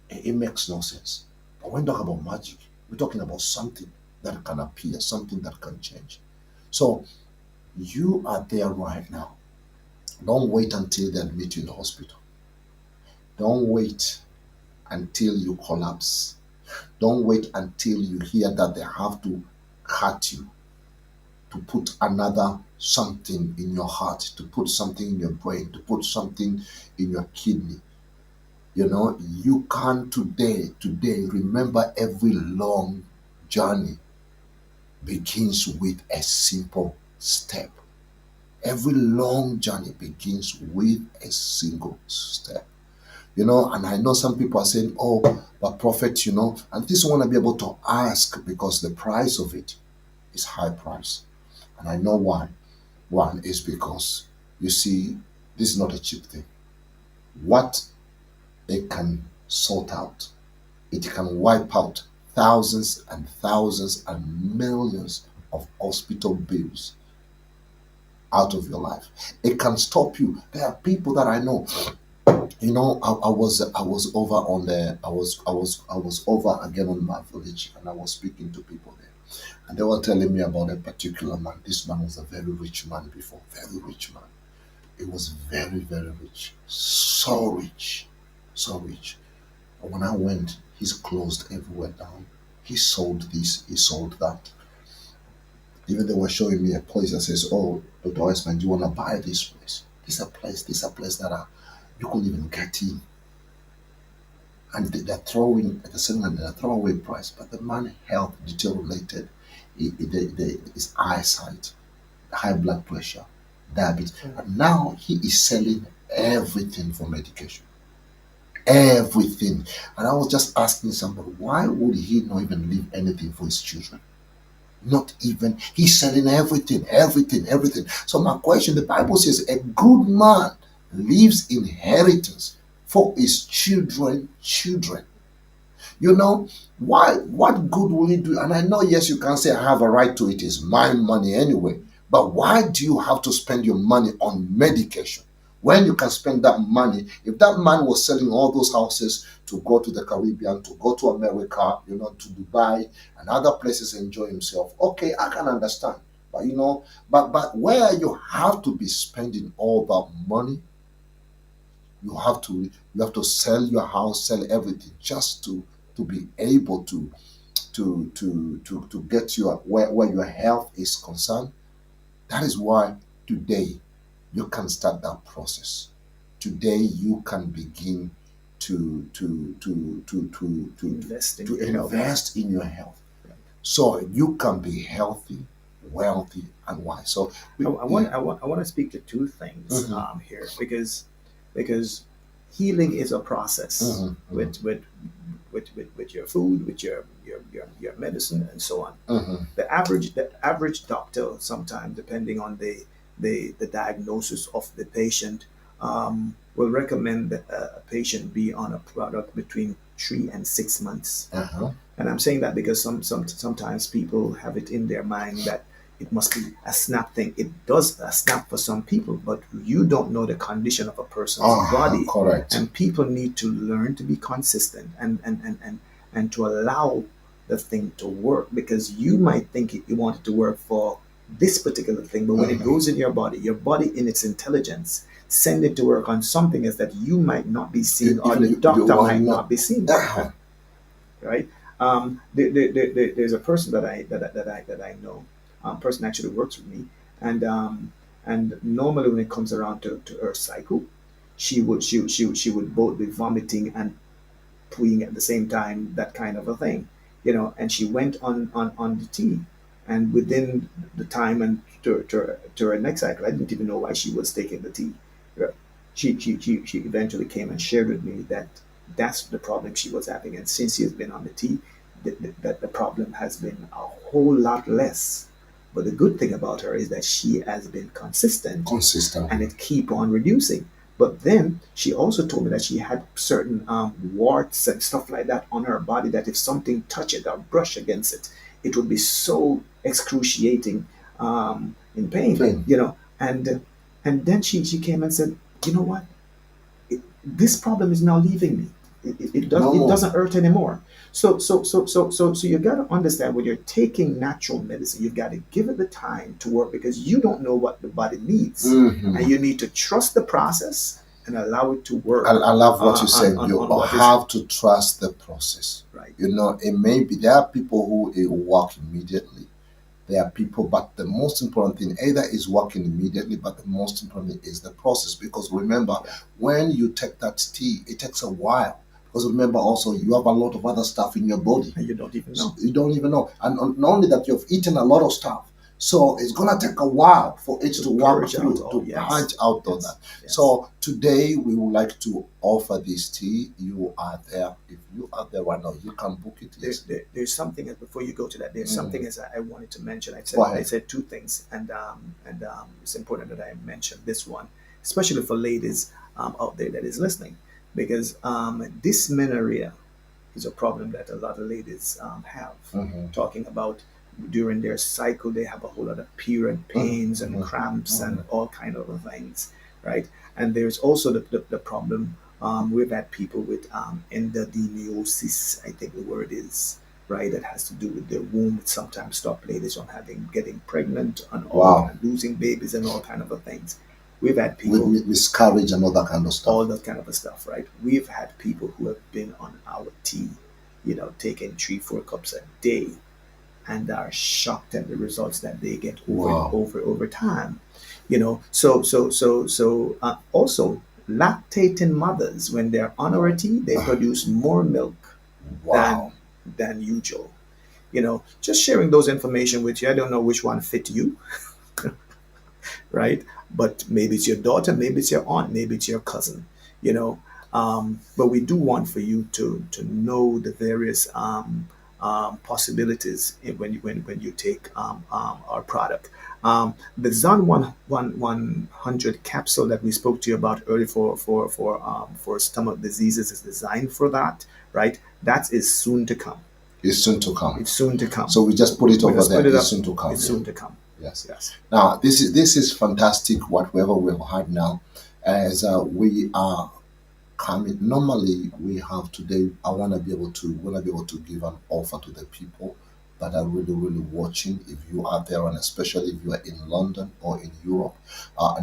[SPEAKER 1] it makes no sense. But when we talk about magic, we're talking about something that can appear, something that can change. So you are there right now. Don't wait until they admit you in the hospital. Don't wait until you collapse. Don't wait until you hear that they have to cut you, to put another something in your heart, to put something in your brain, to put something in your kidney. You can today remember every long journey begins with a simple step. Every long journey begins with a single step. And I know some people are saying, oh, but prophet, and this one to be able to ask because the price of it is high price. And I know why. One is because, you see, this is not a cheap thing. What it can sort out, it can wipe out thousands and thousands and millions of hospital bills out of your life. It can stop you. There are people that I know. I was over on the I was over again on my village, and I was speaking to people there, and they were telling me about a particular man. This man was a very rich man before, very rich man. It was very, very rich, so rich. But when I went, he's closed everywhere down. He sold this, he sold that. Even they were showing me a place that says, "Oh, Dr. Wiseman, do you want to buy this place? This is a place that you couldn't even get in." And they're throwing at the same time they're throwaway price, but the man health deteriorated. His eyesight, high blood pressure, diabetes, and now he is selling everything for medication, everything. And I was just asking somebody, why would he not even leave anything for his children? Not even. He's selling everything, everything, everything. So my question, the Bible says a good man leaves inheritance for his children. What good will it do? And I know, yes, you can say I have a right to it. It's my money anyway. But why do you have to spend your money on medication when you can spend that money? If that man was selling all those houses to go to the Caribbean, to go to America, to Dubai and other places, enjoy himself, okay, I can understand. But where you have to be spending all that money, you have to sell your house, sell everything, just to be able to get your where your health is concerned. That is why today you can start that process. Today you can begin to
[SPEAKER 2] Invest in
[SPEAKER 1] to
[SPEAKER 2] your health.
[SPEAKER 1] invest in your health, so you can be healthy, wealthy, and wise. So
[SPEAKER 2] I want to speak to two things
[SPEAKER 1] mhm,
[SPEAKER 2] here, because healing is a process
[SPEAKER 1] mhm, mhm,
[SPEAKER 2] with your food, with your medicine, and so on.
[SPEAKER 1] mhm,
[SPEAKER 2] The average doctor, sometimes depending on the diagnosis of the patient, will recommend that a patient be on a product between 3 and 6 months.
[SPEAKER 1] uh-huh.
[SPEAKER 2] And I'm saying that because sometimes people have it in their mind that it must be a snap thing. It does a snap for some people, but you don't know the condition of a person's body.
[SPEAKER 1] Correct.
[SPEAKER 2] And people need to learn to be consistent and to allow the thing to work, because you might think you want it to work for this particular thing, but when it
[SPEAKER 1] Mhm.
[SPEAKER 2] goes in your body in its intelligence send it to work on something else that you might not be seeing, or
[SPEAKER 1] Even
[SPEAKER 2] the
[SPEAKER 1] you
[SPEAKER 2] doctor
[SPEAKER 1] are
[SPEAKER 2] might
[SPEAKER 1] not.
[SPEAKER 2] not be seeing.
[SPEAKER 1] Uh-huh.
[SPEAKER 2] Right? There's a person that I know. Person actually works with me, and normally when it comes around to her cycle, she would both be vomiting and tweeing at the same time, that kind of a thing, And she went on the tea, and within the time and to her next cycle, I didn't even know why she was taking the tea. She eventually came and shared with me that that's the problem she was having, and since she has been on the tea, that the problem has been a whole lot less. But the good thing about her is that she has been consistent, and
[SPEAKER 1] Consistently.
[SPEAKER 2] it keep on reducing. But then she also told me that she had certain warts and stuff like that on her body, that if something touch it or brush against it, it would be so excruciating, in pain,
[SPEAKER 1] Pain.
[SPEAKER 2] And then she came and said, you know what? This problem is now leaving me.
[SPEAKER 1] No
[SPEAKER 2] it
[SPEAKER 1] more.
[SPEAKER 2] doesn't hurt anymore. So you got to understand when you're taking natural medicine, you got to give it the time to work because you don't know what the body needs, and
[SPEAKER 1] Hmm.
[SPEAKER 2] you need to trust the process and allow it to work
[SPEAKER 1] I love what you said. You
[SPEAKER 2] on what is
[SPEAKER 1] have to trust the process.
[SPEAKER 2] right.
[SPEAKER 1] You know, it may be there are people who work immediately. There are people, but the most important thing either is working immediately, but the most important thing is the process. Because remember,
[SPEAKER 2] Yeah,
[SPEAKER 1] when you take that tea, it takes a while. Because remember, also you have a lot of other stuff in your body.
[SPEAKER 2] and you don't even
[SPEAKER 1] So
[SPEAKER 2] know.
[SPEAKER 1] you don't even know, and not only that, you've eaten a lot of stuff. So it's gonna take a while for it
[SPEAKER 2] To
[SPEAKER 1] to work
[SPEAKER 2] purge out
[SPEAKER 1] through,
[SPEAKER 2] all,
[SPEAKER 1] to
[SPEAKER 2] yes,
[SPEAKER 1] purge out all that.
[SPEAKER 2] yes, yes.
[SPEAKER 1] So today we would like to offer this tea. You are there. If you are there right now, you can book it easily.
[SPEAKER 2] There's something before you go to that. There's something
[SPEAKER 1] Mm.
[SPEAKER 2] as I wanted to mention.
[SPEAKER 1] Go
[SPEAKER 2] I
[SPEAKER 1] ahead.
[SPEAKER 2] said two things, and it's important that I mention this one, especially for ladies out there that is listening, because dysmenorrhea is a problem that a lot of ladies have.
[SPEAKER 1] Hmm.
[SPEAKER 2] Talking about during their cycle, they have a whole lot of period
[SPEAKER 1] Hmm.
[SPEAKER 2] pains and
[SPEAKER 1] Hmm.
[SPEAKER 2] cramps
[SPEAKER 1] Hmm.
[SPEAKER 2] and all kind of things, right? And there's also the problem. We've had people with endometriosis, I think the word is, right? That has to do with their womb. It sometimes stop ladies from getting pregnant and all
[SPEAKER 1] Wow.
[SPEAKER 2] kind, losing babies and all kind of things. We've had
[SPEAKER 1] With
[SPEAKER 2] people
[SPEAKER 1] miscarriage and all that kind of
[SPEAKER 2] all
[SPEAKER 1] stuff.
[SPEAKER 2] that kind of stuff, right? We've had people who have been on our tea, taking 3, 4 cups a day, and are shocked at the results that they get
[SPEAKER 1] Wow.
[SPEAKER 2] over time. Also lactating mothers when they're on our tea, they produce more milk
[SPEAKER 1] Wow.
[SPEAKER 2] than usual. Just sharing those information with you. I don't know which one fit you, right? But maybe it's your daughter, maybe it's your aunt, maybe it's your cousin, you know. But we do want for you to know the various possibilities when you take our product. The Zon 100 capsule that we spoke to you about earlier for stomach diseases is designed for that, right? That is soon to come.
[SPEAKER 1] It's soon to come.
[SPEAKER 2] It's soon to come.
[SPEAKER 1] So we just put it
[SPEAKER 2] We
[SPEAKER 1] over
[SPEAKER 2] just
[SPEAKER 1] there.
[SPEAKER 2] put it
[SPEAKER 1] It's
[SPEAKER 2] up.
[SPEAKER 1] soon to come.
[SPEAKER 2] It's
[SPEAKER 1] Yeah.
[SPEAKER 2] soon to come.
[SPEAKER 1] Yes.
[SPEAKER 2] Yes.
[SPEAKER 1] Now this is fantastic. Whatever we've had now, as we are coming. Normally we have today. I want to give an offer to the people that are really watching. If you are there, and especially if you are in London or in Europe,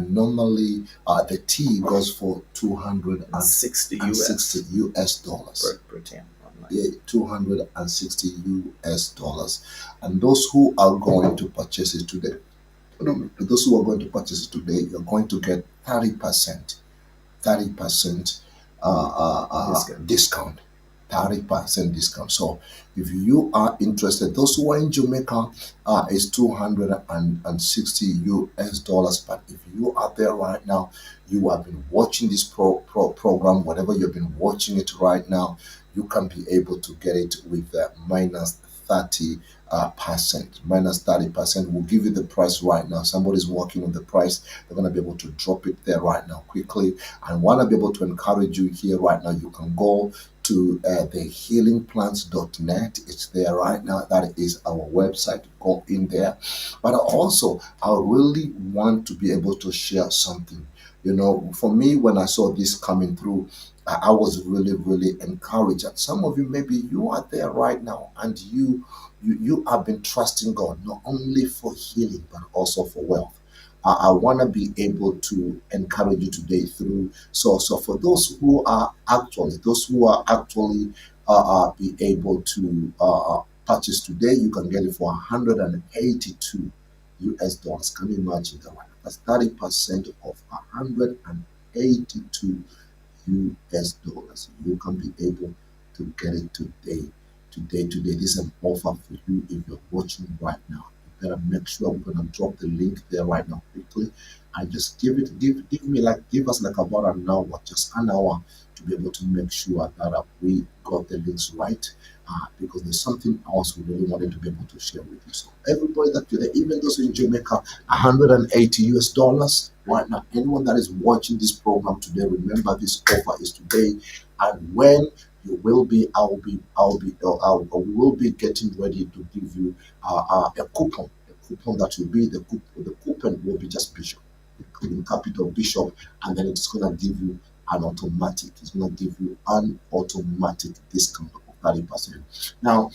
[SPEAKER 1] normally the tea goes for
[SPEAKER 2] 60
[SPEAKER 1] 260
[SPEAKER 2] US
[SPEAKER 1] US dollars.
[SPEAKER 2] per 10 online.
[SPEAKER 1] Yeah, 260 US dollars. And those who are going to purchase it today, no, those who are going to purchase it today, you're going to get 30%
[SPEAKER 2] Discount.
[SPEAKER 1] discount. 30% discount. So if you are interested, those who are in Jamaica, is 260 US dollars. But if you are there right now, you have been watching this program, whatever you've been watching it right now, you can be able to get it with minus 30 percent. Minus 30% will give you the price right now. Somebody's working on the price. They're going to be able to drop it there right now quickly. I want to be able to encourage you here right now. You can go to the healingplants.net. It's there right now. That is our website. Go in there. But also, I really want to be able to share something. For me, when I saw this coming through, I was really encouraged. And some of you, maybe you are there right now, and you have been trusting God not only for healing but also for wealth. I want to be able to encourage you today through. So for those who are actually be able to purchase today, you can get it for 182 US dollars. Can you imagine that? That's 30% of 182 US dollars. You can be able to get it today. Today. This is an offer for you if you're watching right now. You better make sure we're gonna drop the link there right now quickly. And just give us like about an hour, just an hour to be able to make sure that we got the links right. Because there's something else we really wanted to be able to share with you. So everybody that you're there, even those in Jamaica, 180 US dollars right now. Anyone that is watching this program today, remember this offer is today, and when you will be, we will be getting ready to give you a coupon. A coupon that will be the coupon will be just Bishop, including capital Bishop, and then it's gonna give you an automatic. It's going to give you an automatic discount of 30%. Now,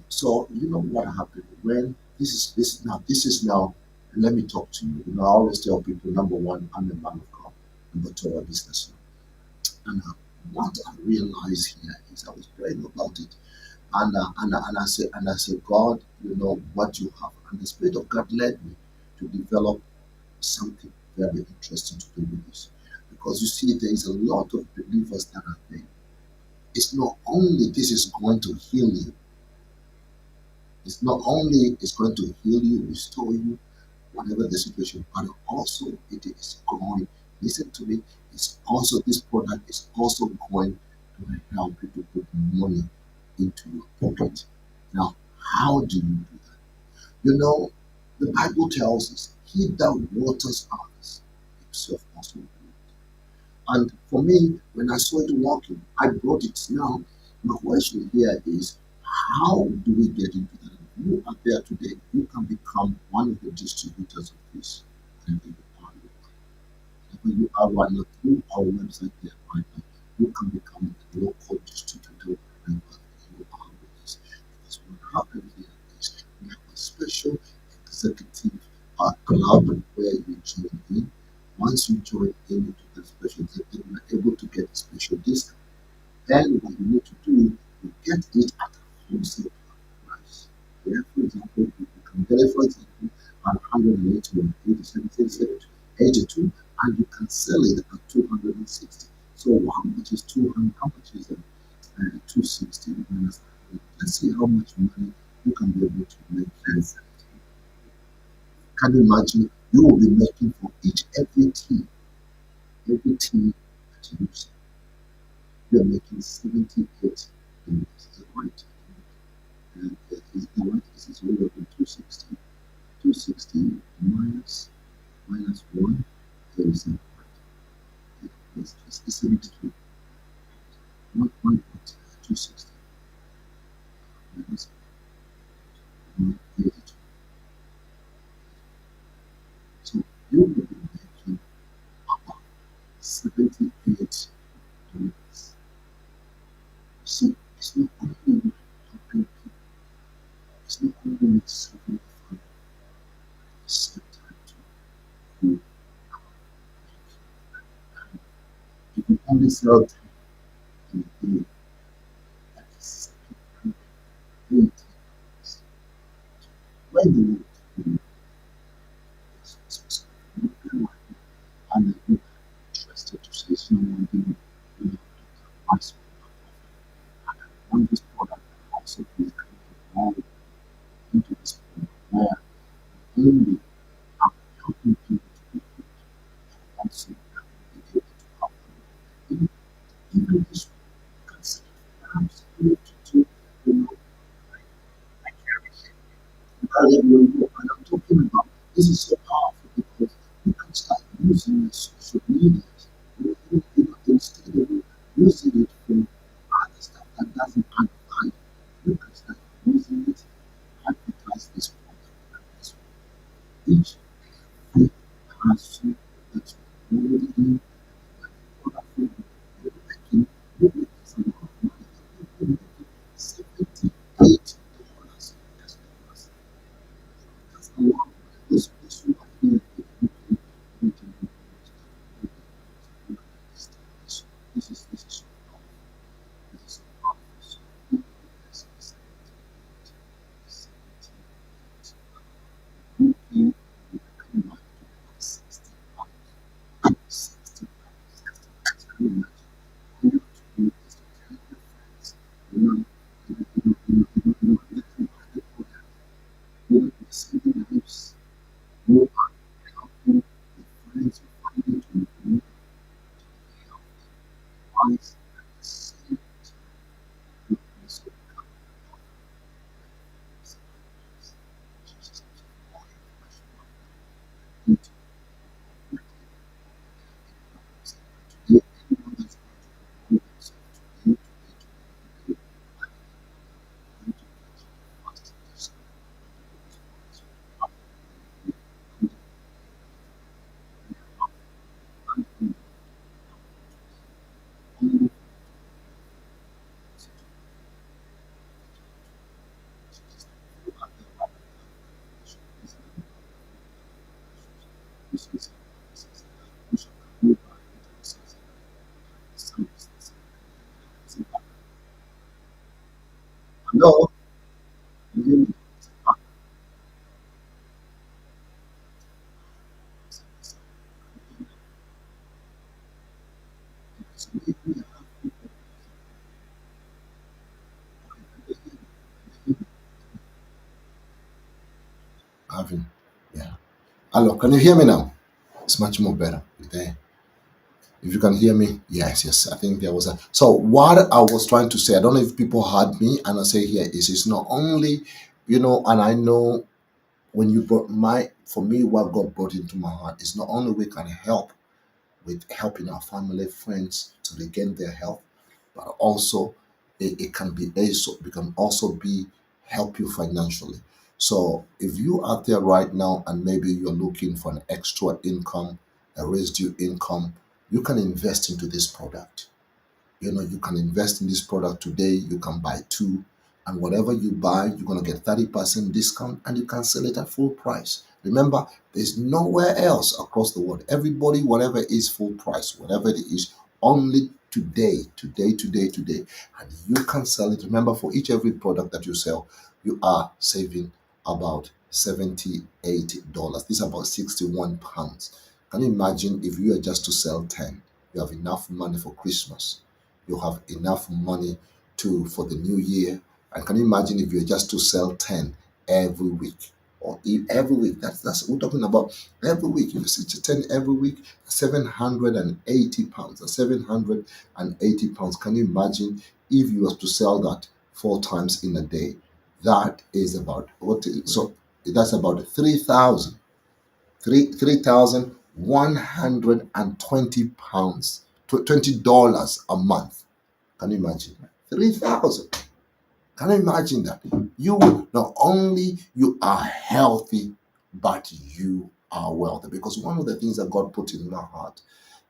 [SPEAKER 1] so you know what happened when this is now. Let me talk to you. I always tell people: number one, I'm a man of God. Number two, I'm a businessman. And what I realized here is I was praying about it, and I said, God, you know what you have, and the Spirit of God led me to develop something very interesting to do with this, because you see, there is a lot of believers that are there. It's not only this is going to heal you. It's not only it's going to heal you, restore you, whatever the situation, but also it is going. Listen to me. It's also this product is also going to help you to put money into your pocket. Now, how do you do that? The Bible tells us, "He that waters others, himself also will." And for me, when I saw it working, I brought it. Now, my question here is, how do we get into that? If you are there today, you can become one of the distributors of this. And if you are one of through our website there right now, you can become a local distributor wherever you are with us. Because what happens here is we have a special executive club where you join in. Once you join into the special executive, you are able to get a special discount. Then what you need to do, you get it at a wholesale price. Yeah, for example, you can get it, for example, at 181, 87, 82, and you can sell it at 260. So how much is 200? How much is 260 minus 100? Let's see how much money you can be able to make. Yes. Can you imagine? You will be making for every tea that you use. You're making 78 in this. Is it right? Is it right? This is over 260. 260 minus 1 is it's 72. 1.260 minus 182. So you will be making about 78 dollars. See, it's not only helping people, it's not only serving the family, at the same time to you. If you only sell 10 in a day, that is 780 dollars. When you look at and I'm interested to say someone who wants and I want this product also to be more into this product where only I'm helping people to be good and also be able to help them. Even this concept perhaps related to like everything. And I'm talking about this is so powerful because you can start using the social media instead of using it for other stuff that doesn't add value. You can start using it to advertise this product. This each every person that's already in the product for you making you make some of money. You're making $78 just because that's a lot. This one here, you can do this is so powerful. This is so powerful. So this is 78. You can come back to 60 pounds. 60 pounds. Can you imagine? All you have to do is to tell your friends, let them buy the product. You're saving lives. You are helping your friends, your family to live wise at the same time. You also become Jesus. All information into today, anyone that's going to promote themselves today, going to get fast discount. Having, yeah. Hello, can you hear me now? It's much more better. There. If you can hear me, yes, yes. I think there was a. So what I was trying to say, I don't know if people heard me, and I say here is it's not only, and I know when you brought for me, what God brought into my heart is not only we can help with helping our family, friends to regain their health, but also it can be also it can also be help you financially. So if you out there right now and maybe you're looking for an extra income, a residual income, you can invest into this product. You can invest in this product today. You can buy two, and whatever you buy, you're going to get 30% discount, and you can sell it at full price. Remember, there's nowhere else across the world. Everybody, whatever is full price, whatever it is, only today, and you can sell it. Remember, for each every product that you sell, you are saving about $78. This is about 61 pounds. Can you imagine if you are just to sell 10? You have enough money for Christmas. You have enough money to for the new year. And can you imagine if you're just to sell 10 every week? Or every week. That's we're talking about every week. If you sell 10 every week, 780 pounds. That's 780 pounds. Can you imagine if you were to sell that four times in a day? That is about so that's about 3,000. 3,120 pounds, $20 a month. Can you imagine? 3,000. Can you imagine that? You will not only you are healthy, but you are wealthy. Because one of the things that God put in my heart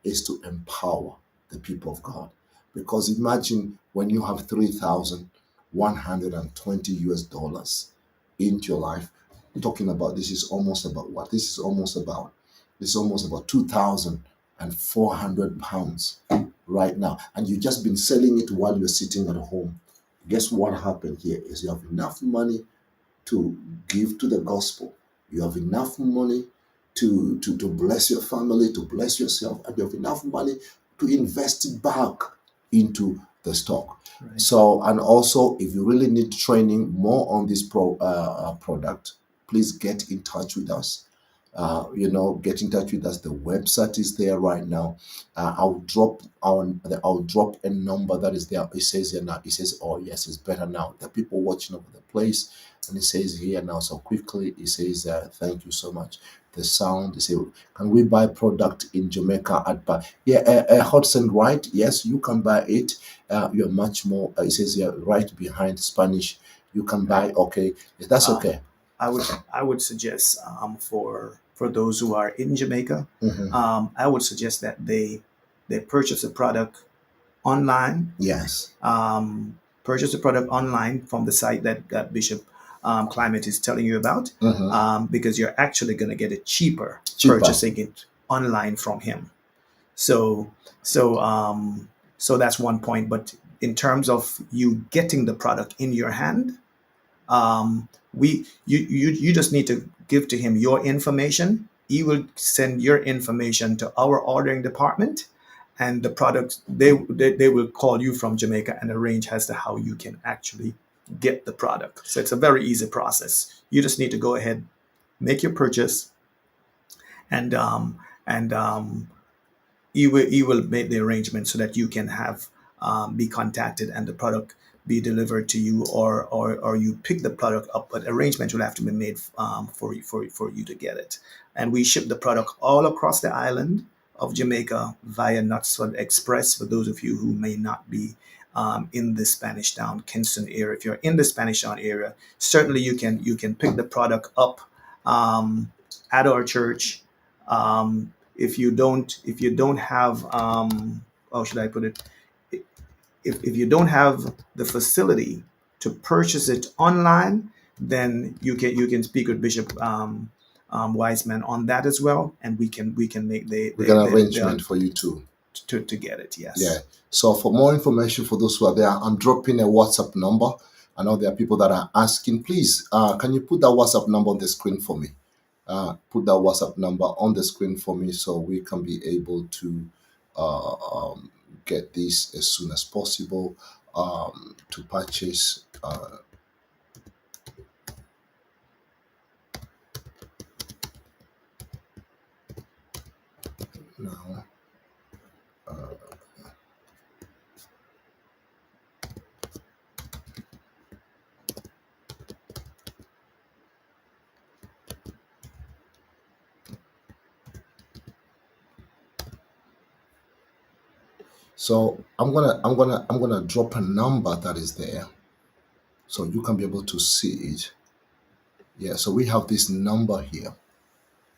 [SPEAKER 1] is to empower the people of God. Because imagine when you have 3,120 US dollars into your life, talking about this is almost about what? This is almost about 2,400 pounds right now. And you've just been selling it while you're sitting at home. Guess what happened here is you have enough money to give to the gospel. You have enough money to bless your family, to bless yourself, and you have enough money to invest it back into the stock. Right. So, and also, if you really need training more on this product, please get in touch with us. Get in touch with us. The website is there right now. I'll drop a number that is there. It says here now. It says, "Oh yes, it's better now." The people watching over the place, and it says here now. So quickly, it says, "Thank you so much." The sound. They say, "Can we buy product in Jamaica at buy?" Yeah, Hudson, right? Yes, you can buy it. You're much more. It says here right behind Spanish. You can buy. Okay, that's okay.
[SPEAKER 2] I would I would suggest for those who are in Jamaica,
[SPEAKER 1] Mhm.
[SPEAKER 2] I would suggest that they purchase a product online.
[SPEAKER 1] Yes.
[SPEAKER 2] Purchase a product online from the site that Bishop Climate is telling you about,
[SPEAKER 1] Mhm.
[SPEAKER 2] because you're actually going to get it cheaper
[SPEAKER 1] Cheaper.
[SPEAKER 2] purchasing it online from him. So so so that's one point. But in terms of you getting the product in your hand, you just need to give to him your information. He will send your information to our ordering department, and the product they will call you from Jamaica and arrange as to how you can actually get the product. So it's a very easy process. You just need to go ahead, make your purchase, and he will make the arrangement so that you can have be contacted and the product be delivered to you, or you pick the product up, but arrangement will have to be made for you to get it. And we ship the product all across the island of Jamaica via Knoxford Express. For those of you who may not be in the Spanish Town, Kingston area, if you're in the Spanish Town area, certainly you can pick the product up at our church. If you don't have, how should I put it, if you don't have the facility to purchase it online, then you can speak with Bishop Wiseman on that as well, and we can make
[SPEAKER 1] We got an arrangement for you too.
[SPEAKER 2] to get it. Yes.
[SPEAKER 1] Yeah. So for more information for those who are there, I'm dropping a WhatsApp number. I know there are people that are asking, please, can you put that WhatsApp number on the screen for me? Put that WhatsApp number on the screen for me so we can be able to uh, um, get this as soon as possible to purchase now. So I'm gonna drop a number that is there, so you can be able to see it. Yeah. So we have this number here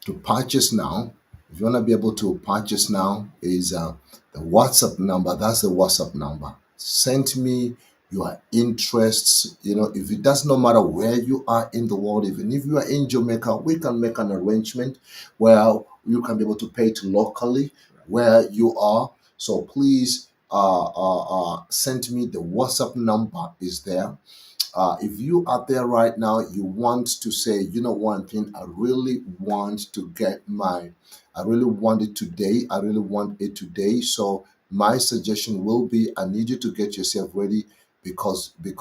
[SPEAKER 1] to purchase now. If you want to be able to purchase now, is the WhatsApp number. That's the WhatsApp number. Send me your interests. If it does not matter where you are in the world, even if you are in Jamaica, we can make an arrangement where you can be able to pay it locally where you are. So please send me the WhatsApp number is there. If you are there right now, you want to say, one thing, I really want it today. I really want it today. So my suggestion will be, I need you to get yourself ready because we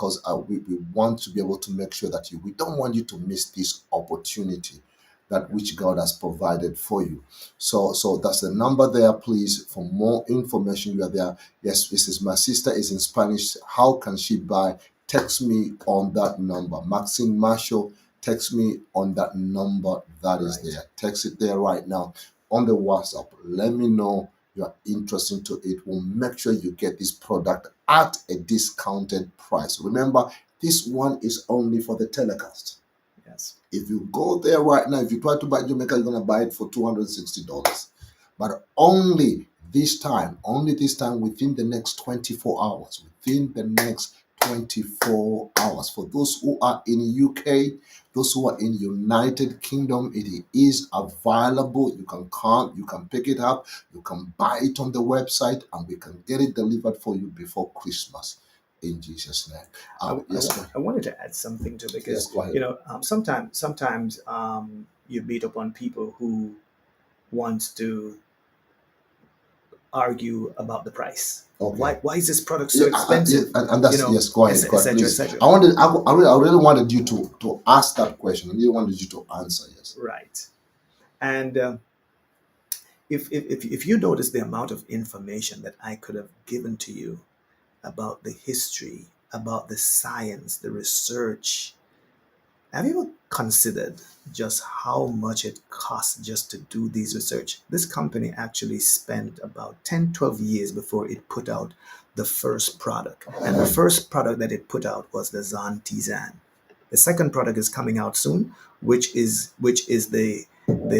[SPEAKER 1] want to be able to make sure that we don't want you to miss this opportunity that which God has provided for you. So that's the number there, please. For more information, you are there. Yes, this is my sister is in Spanish. How can she buy? Text me on that number. Maxine Marshall, text me on that number that is there. Text it there right now on the WhatsApp. Let me know you're interested to it. We'll make sure you get this product at a discounted price. Remember, this one is only for the telecast.
[SPEAKER 2] Yes.
[SPEAKER 1] If you go there right now, if you try to buy Jamaica, you're gonna buy it for $260. But only this time within the next 24 hours. Within the next 24 hours. For those who are in UK, those who are in United Kingdom, it is available. You can come, you can pick it up, you can buy it on the website, and we can get it delivered for you before Christmas. In Jesus' name.
[SPEAKER 2] I wanted to add something to, because
[SPEAKER 1] Yes, go ahead.
[SPEAKER 2] sometimes you meet upon people who wants to argue about the price.
[SPEAKER 1] Okay.
[SPEAKER 2] Why is this product so expensive?
[SPEAKER 1] And that's yes. Go ahead, go ahead,
[SPEAKER 2] etc.
[SPEAKER 1] please.
[SPEAKER 2] etc.
[SPEAKER 1] I really wanted you to ask that question. I really wanted you to answer. Yes.
[SPEAKER 2] Right. And if you notice the amount of information that I could have given to you about the history, about the science, the research, have you ever considered just how much it costs just to do these research? This company actually spent about 10, 12 years before it put out the first product. And the first product that it put out was the Teasan. The second product is coming out soon, which is the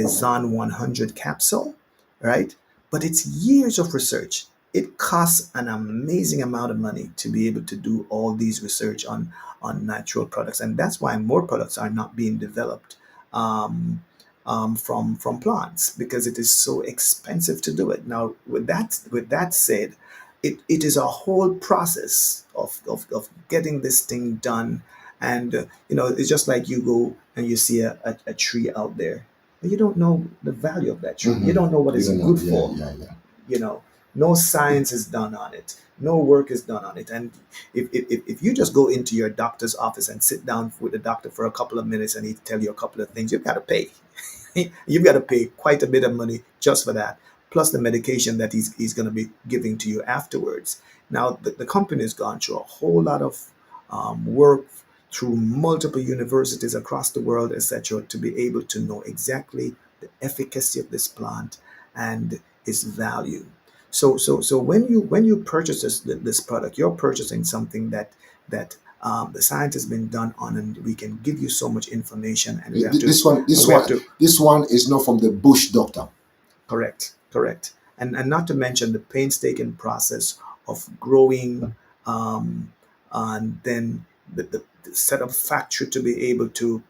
[SPEAKER 2] Zon 100 capsule, right? But it's years of research. It costs an amazing amount of money to be able to do all these research on natural products, and that's why more products are not being developed from plants, because it is so expensive to do it. Now, with that said, it is a whole process of getting this thing done. And it's just like you go and you see a tree out there, but you don't know the value of that tree. You don't know what it's good for. you know no science is done on it, no work is done on it. And if you just go into your doctor's office and sit down with the doctor for a couple of minutes and he tell you a couple of things, you've got to pay. You've got to pay quite a bit of money just for that, plus the medication that he's going to be giving to you afterwards. Now, the company has gone through a whole lot of work through multiple universities across the world, etc., to be able to know exactly the efficacy of this plant and its value. So when you purchase this product, you're purchasing something that the science has been done on, and we can give you so much information. And we have to
[SPEAKER 1] This one is not from the bush doctor.
[SPEAKER 2] correct, and not to mention the painstaking process of growing, and then the set up factory to be able to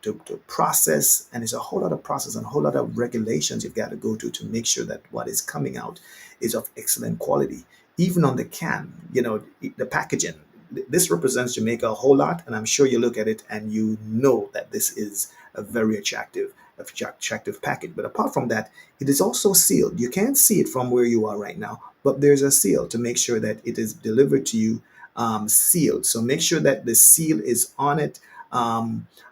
[SPEAKER 2] process. And it's a whole lot of process and a whole lot of regulations you've got to go to make sure that what is coming out is of excellent quality. Even on the can, the packaging, this represents Jamaica a whole lot, and I'm sure you look at it and you know that this is a very attractive. attractive package. But apart from that, it is also sealed. You can't see it from where you are right now, but there's a seal to make sure that it is delivered to you sealed. So make sure that the seal is on it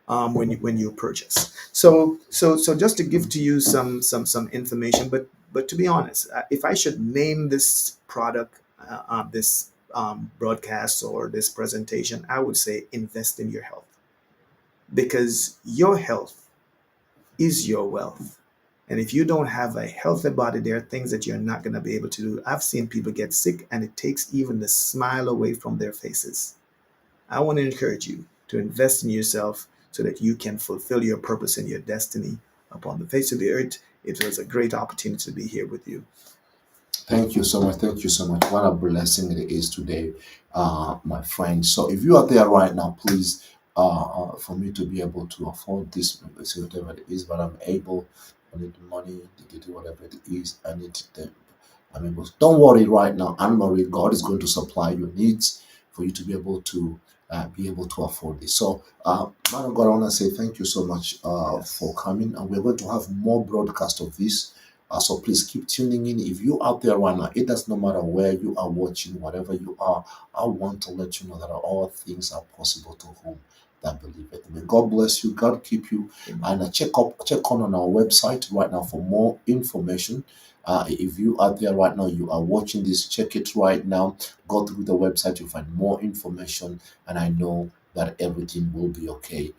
[SPEAKER 2] when you purchase. So just to give to you some information, but to be honest, if I should name this product, this broadcast or this presentation, I would say invest in your health, because your health is your wealth. And if you don't have a healthy body, there are things that you're not going to be able to do. I've seen people get sick and it takes even the smile away from their faces. I want to encourage you to invest in yourself so that you can fulfill your purpose and your destiny upon the face of the earth. It was a great opportunity to be here with you.
[SPEAKER 1] Thank you so much. Thank you so much. What a blessing it is today, my friend. So if you are there right now, please, for me to be able to afford this, say whatever it is, but I'm able, I need the money to do whatever it is. I need the, I'm able. Don't worry right now. I'm worried. God is going to supply your needs for you to be able to afford this. So, man of God, I want to say thank you so much for
[SPEAKER 2] Yes.
[SPEAKER 1] coming, and we're going to have more broadcast of this. So please keep tuning in. If you out there right now, it does not matter where you are watching, whatever you are. I want to let you know that all things are possible to whom that believe it. May God bless you. God keep you.
[SPEAKER 2] Amen.
[SPEAKER 1] And check on our website right now for more information. If you out there right now, you are watching this, check it right now. Go through the website, you'll find more information, and I know that everything will be okay.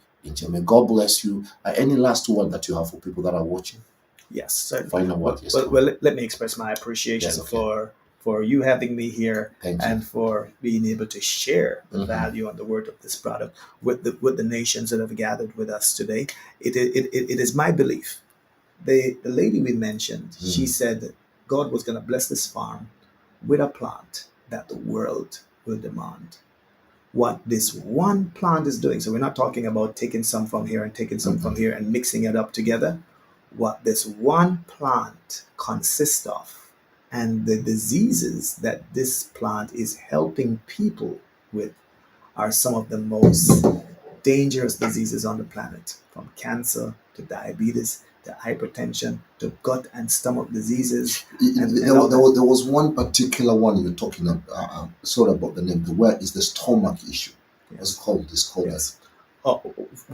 [SPEAKER 1] May God bless you. Any last word that you have for people that are watching?
[SPEAKER 2] Yes, certainly.
[SPEAKER 1] Final word,
[SPEAKER 2] Well,
[SPEAKER 1] yes,
[SPEAKER 2] well,
[SPEAKER 1] go
[SPEAKER 2] well
[SPEAKER 1] ahead.
[SPEAKER 2] let me express my
[SPEAKER 1] Yes,
[SPEAKER 2] appreciation
[SPEAKER 1] okay.
[SPEAKER 2] for you having me here
[SPEAKER 1] Thank you.
[SPEAKER 2] and for being able to share the
[SPEAKER 1] Hmm.
[SPEAKER 2] value and the word of this product with the nations that have gathered with us today. It is my belief. The lady we mentioned, she
[SPEAKER 1] Mm.
[SPEAKER 2] said God was going to bless this farm with a plant that the world will demand. What this one plant is doing. So we're not talking about taking some from here and taking some from
[SPEAKER 1] Mm-mm.
[SPEAKER 2] here and mixing it up together. What this one plant consists of and the diseases that this plant is helping people with are some of the most dangerous diseases on the planet, from cancer to diabetes to hypertension to gut and stomach diseases and all that.
[SPEAKER 1] There was one particular one you're talking about. Sorry about the name. The word is the stomach issue. What's it
[SPEAKER 2] Yes,
[SPEAKER 1] called? It's called that.
[SPEAKER 2] yes. Uh,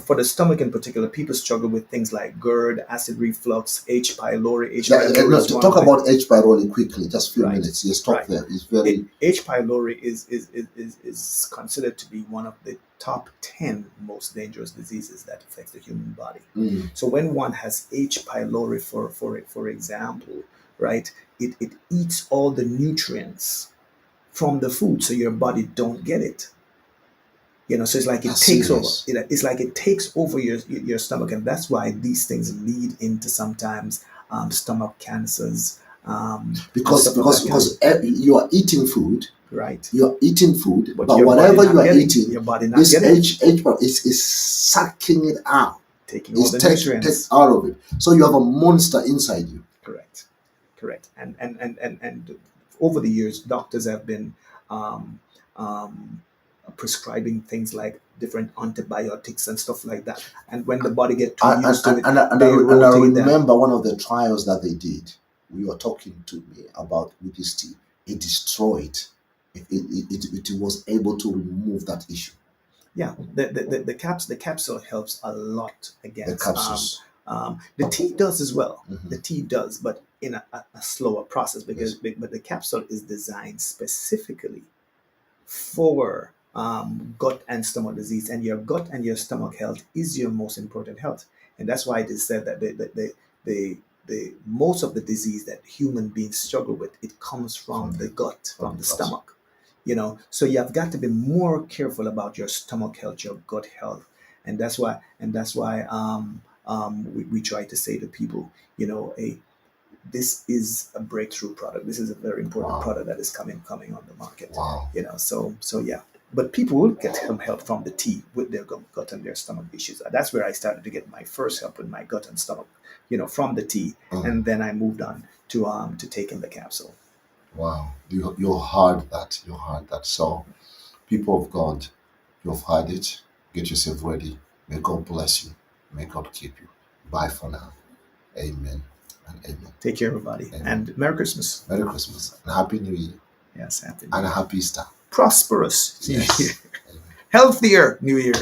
[SPEAKER 2] for the stomach in particular, people struggle with things like GERD, acid reflux, H. pylori. H.
[SPEAKER 1] Yeah,
[SPEAKER 2] pylori
[SPEAKER 1] no,
[SPEAKER 2] is
[SPEAKER 1] to
[SPEAKER 2] one
[SPEAKER 1] talk
[SPEAKER 2] of the
[SPEAKER 1] about H. pylori quickly, just a few
[SPEAKER 2] right,
[SPEAKER 1] minutes. Yes, stop
[SPEAKER 2] right.
[SPEAKER 1] there. It's very.
[SPEAKER 2] H. pylori is considered to be one of the top 10 most dangerous diseases that affects the human body.
[SPEAKER 1] Mm.
[SPEAKER 2] So when one has H. pylori, for example, right, it eats all the nutrients from the food, so your body don't get it. So it's like it
[SPEAKER 1] That's
[SPEAKER 2] takes over.
[SPEAKER 1] serious.
[SPEAKER 2] It's like it takes over your stomach, and that's why these things lead into sometimes stomach cancers and
[SPEAKER 1] Because
[SPEAKER 2] stuff of that kind.
[SPEAKER 1] you are eating food,
[SPEAKER 2] Right.
[SPEAKER 1] you are eating food,
[SPEAKER 2] But
[SPEAKER 1] but
[SPEAKER 2] your body
[SPEAKER 1] whatever you
[SPEAKER 2] not
[SPEAKER 1] are
[SPEAKER 2] getting
[SPEAKER 1] eating,
[SPEAKER 2] your body not
[SPEAKER 1] this
[SPEAKER 2] getting it,
[SPEAKER 1] H part is sucking it out.
[SPEAKER 2] taking all
[SPEAKER 1] It's
[SPEAKER 2] the
[SPEAKER 1] take
[SPEAKER 2] nutrients.
[SPEAKER 1] out of it. So you have a monster inside you.
[SPEAKER 2] Correct. Correct. And over the years, doctors have been um, um, prescribing things like different antibiotics and stuff like that. And when the body get too used to it, they
[SPEAKER 1] And I
[SPEAKER 2] rotate them.
[SPEAKER 1] remember one of the trials that they did. We were talking to me about with this tea. It destroyed. It was able to remove that issue.
[SPEAKER 2] Yeah, the capsule helps a lot
[SPEAKER 1] The
[SPEAKER 2] against.
[SPEAKER 1] capsules.
[SPEAKER 2] The tea does as well.
[SPEAKER 1] Hmm.
[SPEAKER 2] The tea does, but in a slower process, because
[SPEAKER 1] Yes.
[SPEAKER 2] but the capsule is designed specifically for gut and stomach disease, and your gut and your stomach health is your most important health, and that's why it is said that the most of the disease that human beings struggle with, it comes
[SPEAKER 1] From
[SPEAKER 2] from the
[SPEAKER 1] the
[SPEAKER 2] gut,
[SPEAKER 1] from
[SPEAKER 2] from
[SPEAKER 1] the
[SPEAKER 2] the
[SPEAKER 1] gut.
[SPEAKER 2] stomach. So you have got to be more careful about your stomach health, your gut health, and that's why we try to say to people, hey, this is a breakthrough product. This is a very important
[SPEAKER 1] Wow.
[SPEAKER 2] product that is coming on the market.
[SPEAKER 1] Wow.
[SPEAKER 2] So yeah. But people will get some help from the tea with their gut and their stomach issues. That's where I started to get my first help with my gut and stomach, from the tea,
[SPEAKER 1] Mm.
[SPEAKER 2] and then I moved on to taking the capsule.
[SPEAKER 1] Wow. You heard that. You heard that. So people of God, you've heard it. Get yourself ready. May God bless you. May God keep you. Bye for now. Amen and amen.
[SPEAKER 2] Take care, everybody.
[SPEAKER 1] Amen.
[SPEAKER 2] And Merry Christmas.
[SPEAKER 1] Merry Christmas and Happy New Year
[SPEAKER 2] Yes, happy
[SPEAKER 1] and
[SPEAKER 2] New
[SPEAKER 1] a
[SPEAKER 2] Year.
[SPEAKER 1] Happy Easter.
[SPEAKER 2] Prosperous New Year.
[SPEAKER 1] Yes. Amen.
[SPEAKER 2] Healthier New Year.